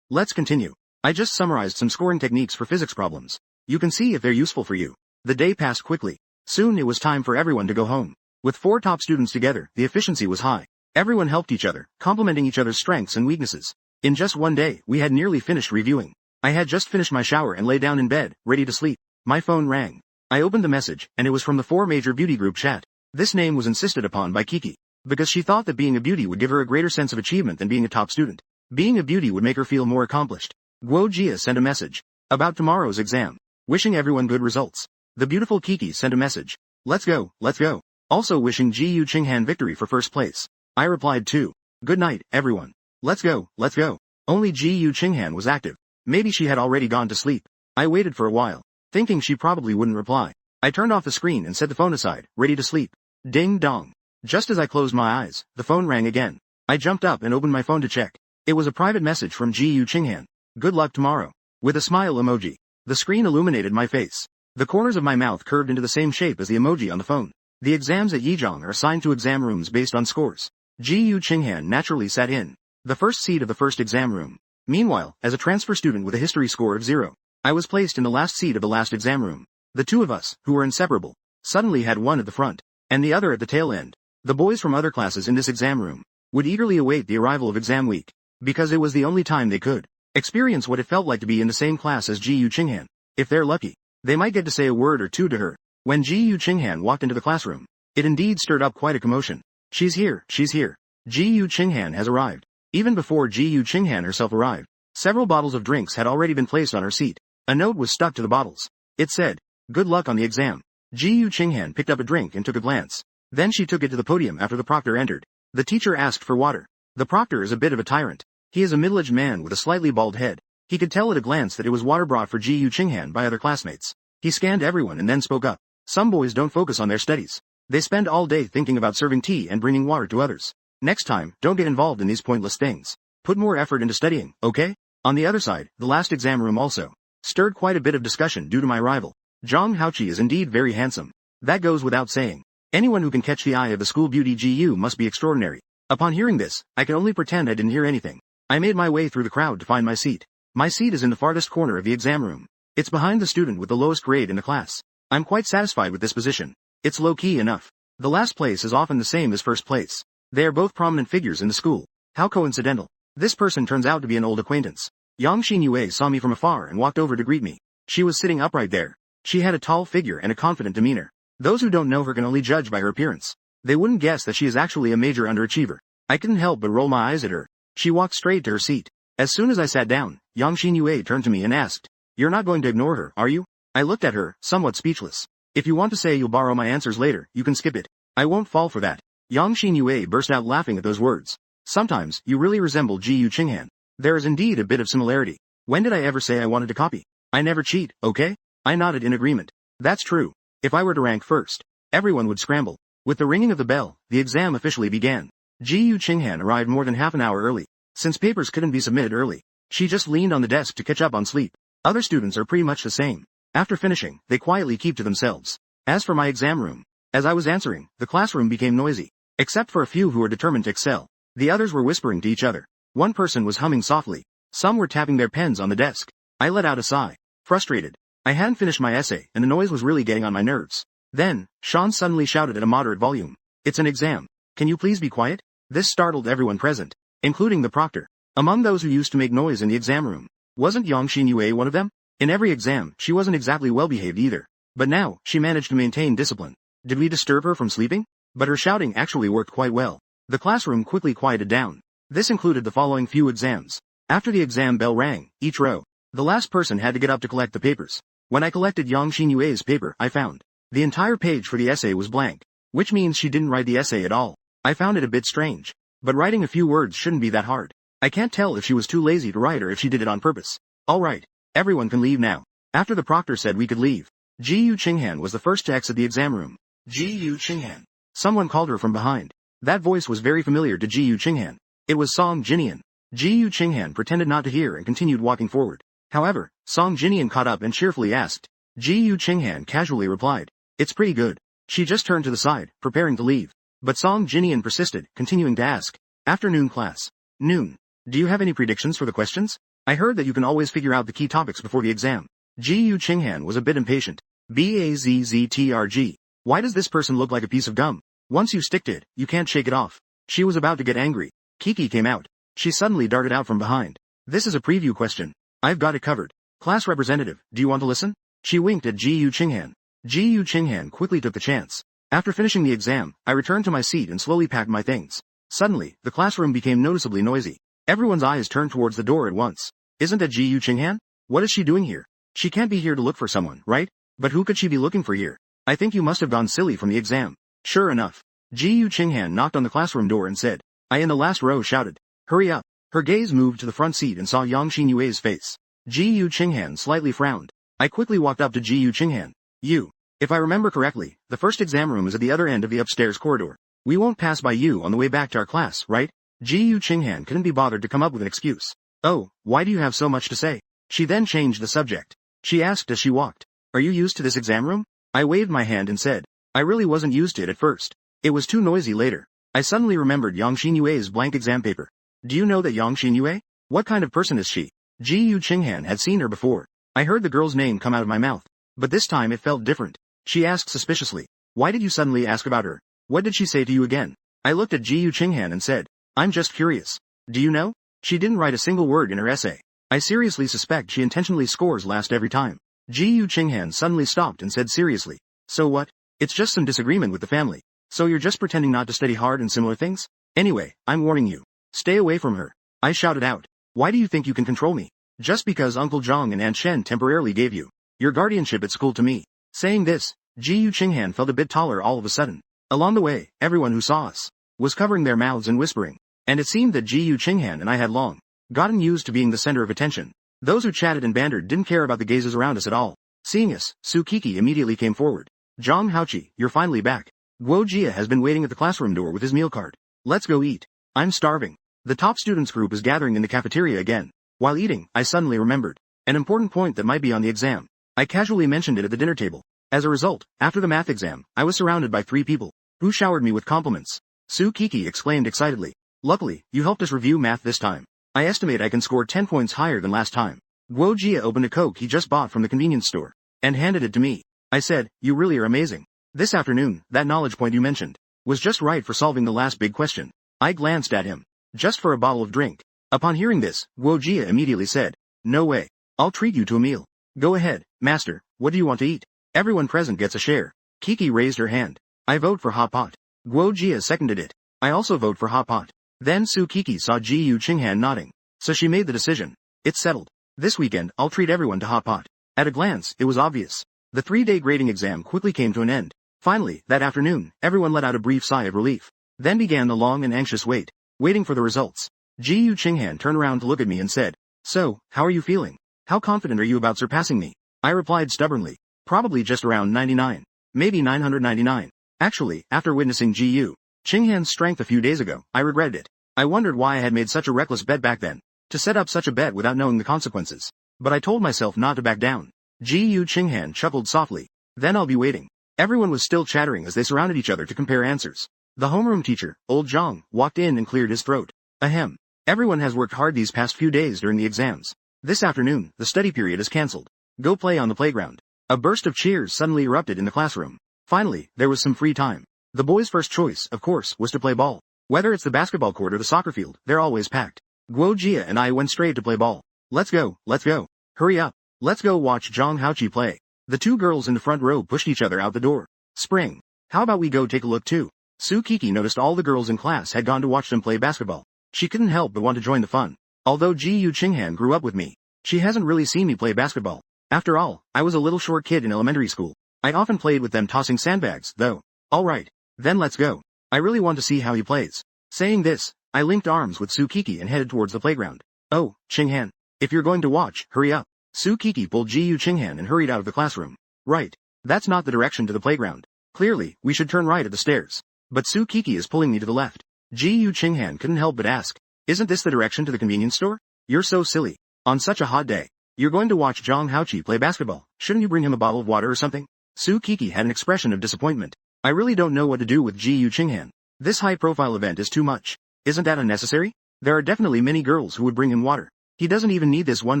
let's continue. I just summarized some scoring techniques for physics problems. You can see if they're useful for you. The day passed quickly. Soon it was time for everyone to go home. With 4 top students together, the efficiency was high. Everyone helped each other, complementing each other's strengths and weaknesses. In just one day, we had nearly finished reviewing. I had just finished my shower and lay down in bed, ready to sleep. My phone rang. I opened the message, and it was from the 4 major beauty group chat. This name was insisted upon by Kiki, because she thought that being a beauty would give her a greater sense of achievement than being a top student. Being a beauty would make her feel more accomplished. Guo Jia sent a message. about tomorrow's exam. Wishing everyone good results. The beautiful Kiki sent a message. Let's go, let's go. Also wishing Ji Chinghan victory for first place. I replied too. Good night, everyone. Let's go, let's go. Only Ji Chinghan was active. Maybe she had already gone to sleep. I waited for a while, thinking she probably wouldn't reply. I turned off the screen and set the phone aside, ready to sleep. Ding dong. Just as I closed my eyes, the phone rang again. I jumped up and opened my phone to check. It was a private message from Ji Chinghan. Good luck tomorrow. With a smile emoji. The screen illuminated my face. The corners of my mouth curved into the same shape as the emoji on the phone. The exams at Yizhong are assigned to exam rooms based on scores. Ji Chinghan naturally sat in the first seat of the first exam room. Meanwhile, as a transfer student with a history score of 0, I was placed in the last seat of the last exam room. The two of us, who were inseparable, suddenly had one at the front, and the other at the tail end. The boys from other classes in this exam room would eagerly await the arrival of exam week, because it was the only time they could experience what it felt like to be in the same class as Ji Chinghan. If they're lucky, they might get to say a word or two to her. When Ji Chinghan walked into the classroom, it indeed stirred up quite a commotion. She's here, she's here. Ji Chinghan has arrived. Even before Ji Chinghan herself arrived, several bottles of drinks had already been placed on her seat. A note was stuck to the bottles. It said, "Good luck on the exam." Ji Chinghan picked up a drink and took a glance. Then she took it to the podium after the proctor entered. The teacher asked for water. The proctor is a bit of a tyrant. He is a middle-aged man with a slightly bald head. He could tell at a glance that it was water brought for Ji Chinghan by other classmates. He scanned everyone and then spoke up. Some boys don't focus on their studies. They spend all day thinking about serving tea and bringing water to others. Next time, don't get involved in these pointless things. Put more effort into studying, okay? On the other side, the last exam room also stirred quite a bit of discussion due to my rival. Zhang Haoqi is indeed very handsome. That goes without saying. Anyone who can catch the eye of the school beauty GU must be extraordinary. Upon hearing this, I could only pretend I didn't hear anything. I made my way through the crowd to find my seat. My seat is in the farthest corner of the exam room. It's behind the student with the lowest grade in the class. I'm quite satisfied with this position. It's low-key enough. The last place is often the same as first place. They are both prominent figures in the school. How coincidental. This person turns out to be an old acquaintance. Yang Xinyue saw me from afar and walked over to greet me. She was sitting upright there. She had a tall figure and a confident demeanor. Those who don't know her can only judge by her appearance. They wouldn't guess that she is actually a major underachiever. I couldn't help but roll my eyes at her. She walked straight to her seat. As soon as I sat down, Yang Xinyue turned to me and asked, "You're not going to ignore her, are you?" I looked at her, somewhat speechless. "If you want to say you'll borrow my answers later, you can skip it. I won't fall for that." Yang Xinyue burst out laughing at those words. "Sometimes, you really resemble Ji Chinghan. There is indeed a bit of similarity. When did I ever say I wanted to copy? I never cheat, okay?" I nodded in agreement. "That's true. If I were to rank first, everyone would scramble." With the ringing of the bell, the exam officially began. Ji Chinghan arrived more than half an hour early. Since papers couldn't be submitted early, she just leaned on the desk to catch up on sleep. Other students are pretty much the same. After finishing, they quietly keep to themselves. As for my exam room, as I was answering, the classroom became noisy. Except for a few who were determined to excel. The others were whispering to each other. One person was humming softly. Some were tapping their pens on the desk. I let out a sigh. Frustrated. I hadn't finished my essay, and the noise was really getting on my nerves. Then, Sean suddenly shouted at a moderate volume. "It's an exam. Can you please be quiet?" This startled everyone present, including the proctor. Among those who used to make noise in the exam room, wasn't Yang Xinyue one of them? In every exam, she wasn't exactly well-behaved either. But now, she managed to maintain discipline. Did we disturb her from sleeping? But her shouting actually worked quite well. The classroom quickly quieted down. This included the following few exams. After the exam bell rang, each row, the last person had to get up to collect the papers. When I collected Yang Xinyue's paper, I found the entire page for the essay was blank, which means she didn't write the essay at all. I found it a bit strange. But writing a few words shouldn't be that hard. I can't tell if she was too lazy to write or if she did it on purpose. Alright, everyone can leave now. After the proctor said we could leave, Ji Chinghan was the first to exit the exam room. Ji Chinghan. Someone called her from behind. That voice was very familiar to Ji Chinghan. It was Song Jinian. Ji Chinghan pretended not to hear and continued walking forward. However, Song Jinian caught up and cheerfully asked. Ji Chinghan casually replied, "It's pretty good." She just turned to the side, preparing to leave. But Song Jinian persisted, continuing to ask. "Afternoon class. Noon. Do you have any predictions for the questions? I heard that you can always figure out the key topics before the exam." Ji Chinghan was a bit impatient. "Bazztrg. Why does this person look like a piece of gum? Once you stick to it, you can't shake it off." She was about to get angry. Kiki came out. She suddenly darted out from behind. "This is a preview question. I've got it covered. Class representative, do you want to listen?" She winked at Ji Chinghan. Ji Chinghan quickly took the chance. After finishing the exam, I returned to my seat and slowly packed my things. Suddenly, the classroom became noticeably noisy. Everyone's eyes turned towards the door at once. "Isn't that Ji Chinghan? What is she doing here?" She can't be here to look for someone, right? But who could she be looking for here? I think you must have gone silly from the exam. Sure enough. Ji Yu Qinghan knocked on the classroom door and said. I in the last row shouted. Hurry up. Her gaze moved to the front seat and saw Yang Xinyue's face. Ji Yu Qinghan slightly frowned. I quickly walked up to Ji Yu Qinghan. You. If I remember correctly, the first exam room is at the other end of the upstairs corridor. We won't pass by you on the way back to our class, right? Ji Yu Qinghan couldn't be bothered to come up with an excuse. Oh, why do you have so much to say? She then changed the subject. She asked as she walked. Are you used to this exam room? I waved my hand and said. I really wasn't used to it at first. It was too noisy later. I suddenly remembered Yang Xinyue's blank exam paper. Do you know that Yang Xinyue? What kind of person is she? Ji Yu Qinghan had seen her before. I heard the girl's name come out of my mouth. But this time it felt different. She asked suspiciously. Why did you suddenly ask about her? What did she say to you again? I looked at Ji Yu Qinghan and said. I'm just curious. Do you know? She didn't write a single word in her essay. I seriously suspect she intentionally scores last every time. Ji Yu Qinghan suddenly stopped and said seriously. So what? It's just some disagreement with the family. So you're just pretending not to study hard and similar things? Anyway, I'm warning you. Stay away from her. I shouted out. Why do you think you can control me? Just because Uncle Zhang and Aunt Shen temporarily gave you your guardianship at school to me. Saying this, Ji Yu Qinghan felt a bit taller all of a sudden. Along the way, everyone who saw us was covering their mouths and whispering. And it seemed that Ji Yu Qinghan and I had long gotten used to being the center of attention. Those who chatted and bantered didn't care about the gazes around us at all. Seeing us, Su Kiki immediately came forward. Zhang Haoqi, you're finally back. Guo Jia has been waiting at the classroom door with his meal card. Let's go eat. I'm starving. The top students group is gathering in the cafeteria again. While eating, I suddenly remembered an important point that might be on the exam. I casually mentioned it at the dinner table. As a result, after the math exam, I was surrounded by 3 people who showered me with compliments. Su Kiki exclaimed excitedly. Luckily, you helped us review math this time. I estimate I can score 10 points higher than last time. Guo Jia opened a Coke he just bought from the convenience store and handed it to me. I said, you really are amazing. This afternoon, that knowledge point you mentioned was just right for solving the last big question. I glanced at him. Just for a bottle of drink. Upon hearing this, Guo Jia immediately said, no way. I'll treat you to a meal. Go ahead, master, what do you want to eat? Everyone present gets a share. Kiki raised her hand. I vote for hot pot. Guo Jia seconded it. I also vote for hot pot. Then Su Kiki saw Ji Yu Qinghan nodding. So she made the decision. It's settled. This weekend, I'll treat everyone to hot pot. At a glance, it was obvious. The 3-day grading exam quickly came to an end. Finally, that afternoon, everyone let out a brief sigh of relief. Then began the long and anxious wait. Waiting for the results. Ji Yu Qinghan turned around to look at me and said, so, how are you feeling? How confident are you about surpassing me? I replied stubbornly. Probably just around 99. Maybe 999. Actually, after witnessing Ji Yu Qinghan's strength a few days ago, I regretted it. I wondered why I had made such a reckless bet back then. To set up such a bet without knowing the consequences. But I told myself not to back down. Ji Yu Qinghan chuckled softly. Then I'll be waiting. Everyone was still chattering as they surrounded each other to compare answers. The homeroom teacher, old Zhang, walked in and cleared his throat. Ahem. Everyone has worked hard these past few days during the exams. This afternoon, the study period is cancelled. Go play on the playground. A burst of cheers suddenly erupted in the classroom. Finally, there was some free time. The boys' first choice, of course, was to play ball. Whether it's the basketball court or the soccer field, they're always packed. Guo Jia and I went straight to play ball. Let's go, let's go. Hurry up. Let's go watch Zhang Haoqi play. The 2 girls in the front row pushed each other out the door. Spring. How about we go take a look too? Su Kiki noticed all the girls in class had gone to watch them play basketball. She couldn't help but want to join the fun. Although Ji Yu Qinghan grew up with me, she hasn't really seen me play basketball. After all, I was a little short kid in elementary school. I often played with them tossing sandbags, though. Alright. Then let's go. I really want to see how he plays. Saying this, I linked arms with Su Kiki and headed towards the playground. Oh, Qinghan. If you're going to watch, hurry up. Su Kiki pulled Ji Yu Qinghan and hurried out of the classroom. Right. That's not the direction to the playground. Clearly, we should turn right at the stairs. But Su Kiki is pulling me to the left. Ji Yu Qinghan couldn't help but ask. Isn't this the direction to the convenience store? You're so silly. On such a hot day. You're going to watch Zhang Haoqi play basketball. Shouldn't you bring him a bottle of water or something? Su Kiki had an expression of disappointment. I really don't know what to do with Ji Yu Qinghan. This high-profile event is too much. Isn't that unnecessary? There are definitely many girls who would bring him water. He doesn't even need this one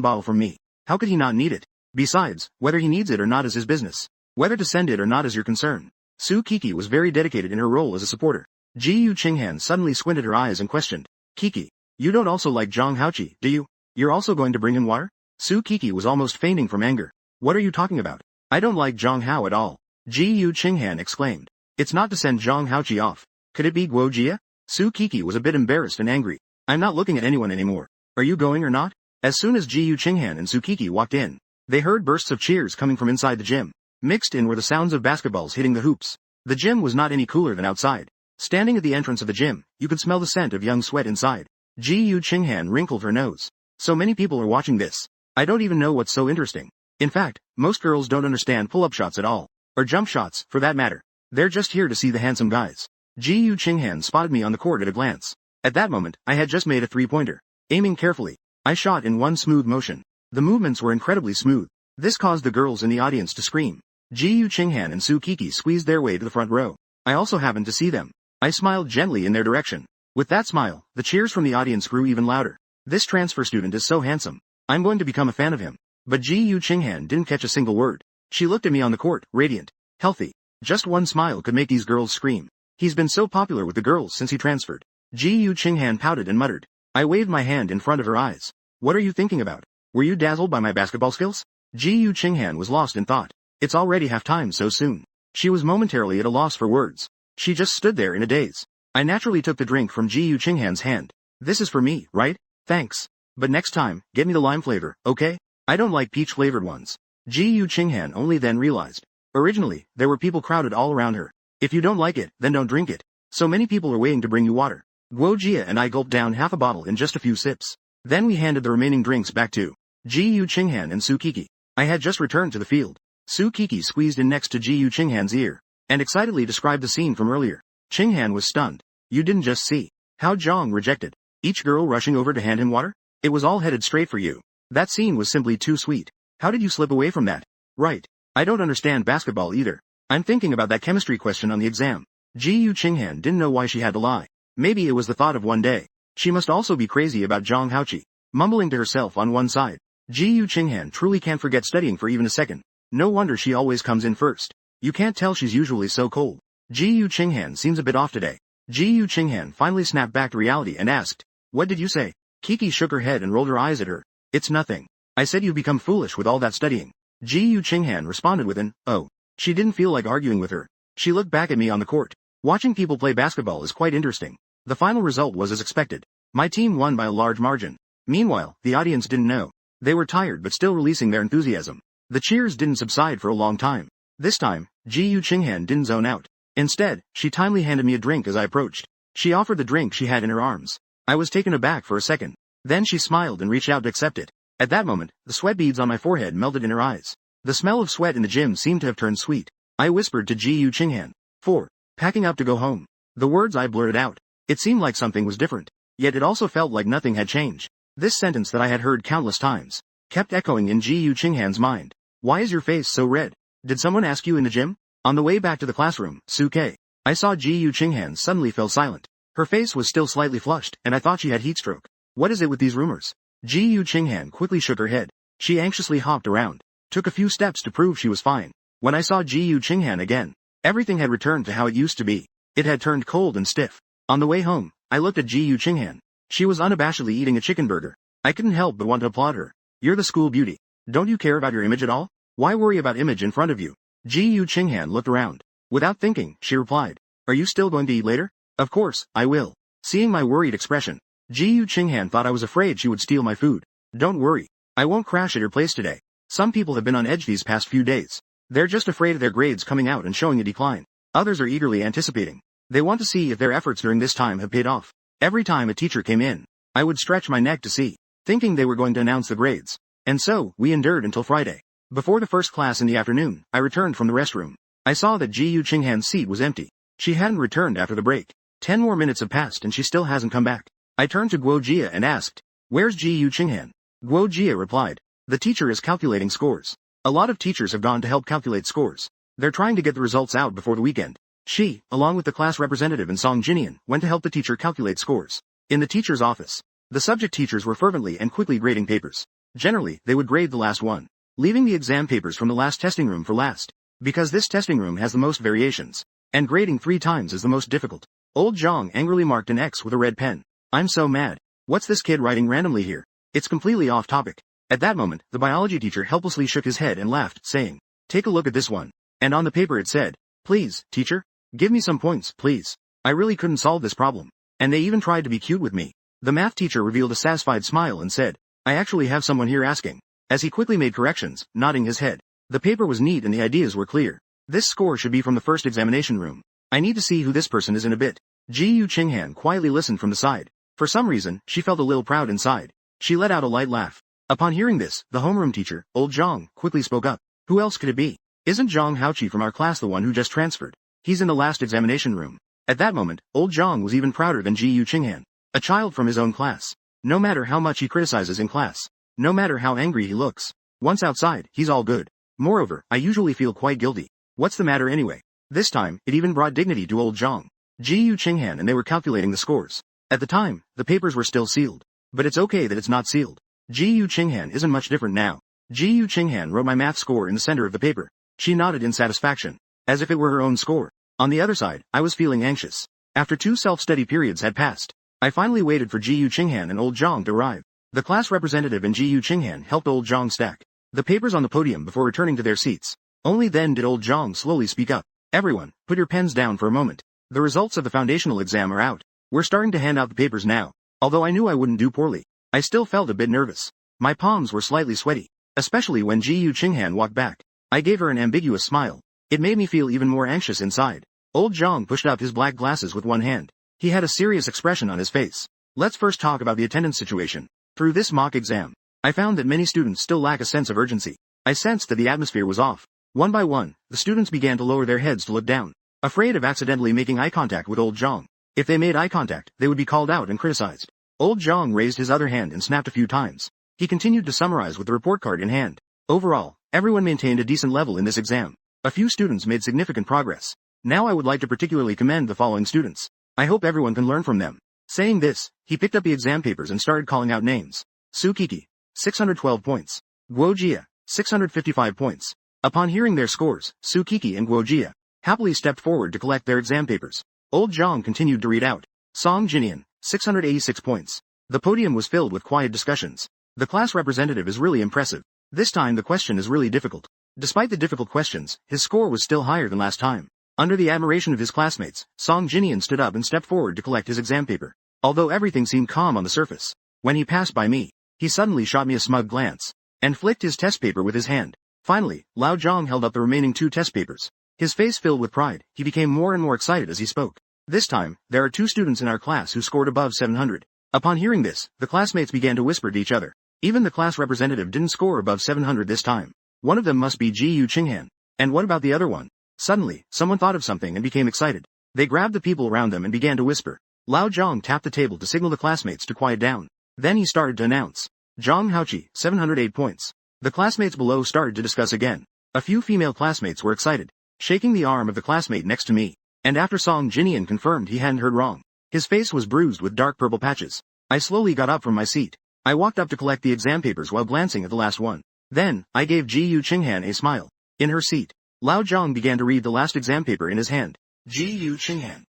bottle from me. How could he not need it? Besides, whether he needs it or not is his business. Whether to send it or not is your concern. Su Kiki was very dedicated in her role as a supporter. Ji Yu Qinghan suddenly squinted her eyes and questioned. Kiki, you don't also like Zhang Haoqi, do you? You're also going to bring him water? Su Kiki was almost fainting from anger. What are you talking about? I don't like Zhang Hao at all. Ji Yu Qinghan exclaimed. It's not to send Zhang Haoqi off. Could it be Guo Jia? Su Kiki was a bit embarrassed and angry. I'm not looking at anyone anymore. Are you going or not? As soon as Ji Yu Qinghan and Su Kiki walked in, They heard bursts of cheers coming from inside the gym. Mixed in were the sounds of basketballs hitting the hoops. The gym was not any cooler than outside. Standing at the entrance of the gym, you could smell the scent of young sweat inside. Ji Chinghan wrinkled her nose. So many people are watching this. I don't even know what's so interesting. In fact, most girls don't understand pull-up shots at all. Or jump shots, for that matter. They're just here to see the handsome guys. Ji Chinghan spotted me on the court at a glance. At that moment, I had just made a three-pointer. Aiming carefully, I shot in one smooth motion. The movements were incredibly smooth. This caused the girls in the audience to scream. Ji Chinghan and Su Kiki squeezed their way to the front row. I also happened to see them. I smiled gently in their direction. With that smile, the cheers from the audience grew even louder. This transfer student is so handsome. I'm going to become a fan of him. But Ji Chinghan didn't catch a single word. She looked at me on the court, radiant, healthy. Just one smile could make these girls scream. He's been so popular with the girls since he transferred. Ji Chinghan pouted and muttered. I waved my hand in front of her eyes. What are you thinking about? Were you dazzled by my basketball skills? Ji Chinghan was lost in thought. It's already halftime so soon. She was momentarily at a loss for words. She just stood there in a daze. I naturally took the drink from Ji Chinghan's hand. This is for me, right? Thanks. But next time, get me the lime flavor, okay? I don't like peach-flavored ones. Ji Chinghan only then realized. Originally, there were people crowded all around her. If you don't like it, then don't drink it. So many people are waiting to bring you water. Guo Jia and I gulped down half a bottle in just a few sips. Then we handed the remaining drinks back to Ji Chinghan and Su Kiki. I had just returned to the field. Su Kiki squeezed in next to Ji Chinghan's ear, and excitedly described the scene from earlier. Chinghan was stunned. You didn't just see how Zhang rejected each girl rushing over to hand him water? It was all headed straight for you. That scene was simply too sweet. How did you slip away from that? Right. I don't understand basketball either. I'm thinking about that chemistry question on the exam. Ji Chinghan didn't know why she had to lie. Maybe it was the thought of one day. She must also be crazy about Zhang Haoqi. Mumbling to herself on one side. Ji Chinghan truly can't forget studying for even a second. No wonder she always comes in first. You can't tell she's usually so cold. Ji Chinghan seems a bit off today. Ji Chinghan finally snapped back to reality and asked, what did you say? Kiki shook her head and rolled her eyes at her. It's nothing. I said you've become foolish with all that studying. Ji Chinghan responded with an, oh. She didn't feel like arguing with her. She looked back at me on the court. Watching people play basketball is quite interesting. The final result was as expected. My team won by a large margin. Meanwhile, the audience didn't know. They were tired but still releasing their enthusiasm. The cheers didn't subside for a long time. This time, Ji Chinghan didn't zone out. Instead, she timely handed me a drink as I approached. She offered the drink she had in her arms. I was taken aback for a second. Then she smiled and reached out to accept it. At that moment, the sweat beads on my forehead melted in her eyes. The smell of sweat in the gym seemed to have turned sweet. I whispered to Ji Chinghan. 4. Packing up to go home. The words I blurted out. It seemed like something was different. Yet it also felt like nothing had changed. This sentence that I had heard countless times kept echoing in Ji Chinghan's mind. Why is your face so red? Did someone ask you in the gym? On the way back to the classroom, Su-K, I saw Ji Chinghan suddenly fell silent. Her face was still slightly flushed, and I thought she had heat stroke. What is it with these rumors? Ji Chinghan quickly shook her head. She anxiously hopped around, took a few steps to prove she was fine. When I saw Ji Chinghan again, everything had returned to how it used to be. It had turned cold and stiff. On the way home, I looked at Ji Chinghan. She was unabashedly eating a chicken burger. I couldn't help but want to applaud her. You're the school beauty. Don't you care about your image at all? Why worry about image in front of you? Ji Chinghan looked around. Without thinking, she replied. Are you still going to eat later? Of course, I will. Seeing my worried expression, Ji Chinghan thought I was afraid she would steal my food. Don't worry. I won't crash at your place today. Some people have been on edge these past few days. They're just afraid of their grades coming out and showing a decline. Others are eagerly anticipating. They want to see if their efforts during this time have paid off. Every time a teacher came in, I would stretch my neck to see, thinking they were going to announce the grades. And so, we endured until Friday. Before the first class in the afternoon, I returned from the restroom. I saw that Ji Chinghan's seat was empty. She hadn't returned after the break. 10 more minutes have passed and she still hasn't come back. I turned to Guo Jia and asked, where's Ji Chinghan? Guo Jia replied, the teacher is calculating scores. A lot of teachers have gone to help calculate scores. They're trying to get the results out before the weekend. She, along with the class representative and Song Jinian, went to help the teacher calculate scores. In the teacher's office, the subject teachers were fervently and quickly grading papers. Generally, they would grade the last one, leaving the exam papers from the last testing room for last. Because this testing room has the most variations, and grading 3 times is the most difficult. Old Zhang angrily marked an X with a red pen. I'm so mad. What's this kid writing randomly here? It's completely off topic. At that moment, the biology teacher helplessly shook his head and laughed, saying, take a look at this one. And on the paper it said, please, teacher, give me some points, please. I really couldn't solve this problem. And they even tried to be cute with me. The math teacher revealed a satisfied smile and said, I actually have someone here asking, as he quickly made corrections, nodding his head. The paper was neat and the ideas were clear. This score should be from the first examination room. I need to see who this person is in a bit. Ji Yu Qinghan quietly listened from the side. For some reason, she felt a little proud inside. She let out a light laugh. Upon hearing this, the homeroom teacher, old Zhang, quickly spoke up. Who else could it be? Isn't Zhang Haoqi from our class the one who just transferred? He's in the last examination room. At that moment, old Zhang was even prouder than Ji Yu Qinghan. A child from his own class. No matter how much he criticizes in class. No matter how angry he looks. Once outside, he's all good. Moreover, I usually feel quite guilty. What's the matter anyway? This time, it even brought dignity to old Zhang. Ji Yu Qinghan and they were calculating the scores. At the time, the papers were still sealed. But it's okay that it's not sealed. Ji Yu Qinghan isn't much different now. Ji Yu Qinghan wrote my math score in the center of the paper. She nodded in satisfaction. As if it were her own score. On the other side, I was feeling anxious. After 2 self-study periods had passed, I finally waited for Ji Yu Qinghan and old Zhang to arrive. The class representative and Ji Yu Qinghan helped old Zhang stack the papers on the podium before returning to their seats. Only then did old Zhang slowly speak up. Everyone, put your pens down for a moment. The results of the foundational exam are out. We're starting to hand out the papers now. Although I knew I wouldn't do poorly, I still felt a bit nervous. My palms were slightly sweaty, especially when Ji Yu Qinghan walked back. I gave her an ambiguous smile. It made me feel even more anxious inside. Old Zhang pushed up his black glasses with one hand. He had a serious expression on his face. Let's first talk about the attendance situation. Through this mock exam, I found that many students still lack a sense of urgency. I sensed that the atmosphere was off. One by one, the students began to lower their heads to look down, afraid of accidentally making eye contact with old Zhang. If they made eye contact, they would be called out and criticized. Old Zhang raised his other hand and snapped a few times. He continued to summarize with the report card in hand. Overall, everyone maintained a decent level in this exam. A few students made significant progress. Now I would like to particularly commend the following students. I hope everyone can learn from them. Saying this, he picked up the exam papers and started calling out names. Su Kiki, 612 points. Guo Jia, 655 points. Upon hearing their scores, Su Kiki and Guo Jia happily stepped forward to collect their exam papers. Old Zhang continued to read out. Song Jinian, 686 points. The podium was filled with quiet discussions. The class representative is really impressive. This time the question is really difficult. Despite the difficult questions, his score was still higher than last time. Under the admiration of his classmates, Song Jinian stood up and stepped forward to collect his exam paper. Although everything seemed calm on the surface, when he passed by me, he suddenly shot me a smug glance, and flicked his test paper with his hand. Finally, Lao Zhang held up the remaining 2 test papers. His face filled with pride, he became more and more excited as he spoke. This time, there are 2 students in our class who scored above 700. Upon hearing this, the classmates began to whisper to each other. Even the class representative didn't score above 700 this time. One of them must be Ji Yu Qinghan. And what about the other one? Suddenly, someone thought of something and became excited. They grabbed the people around them and began to whisper. Lao Zhang tapped the table to signal the classmates to quiet down. Then he started to announce. Zhang Haoqi, 708 points. The classmates below started to discuss again. A few female classmates were excited, shaking the arm of the classmate next to me. And after Song Jinian confirmed he hadn't heard wrong. His face was bruised with dark purple patches. I slowly got up from my seat. I walked up to collect the exam papers while glancing at the last one. Then, I gave Ji Yu Qinghan a smile. In her seat, Lao Zhang began to read the last exam paper in his hand. Ji Yu Qinghan,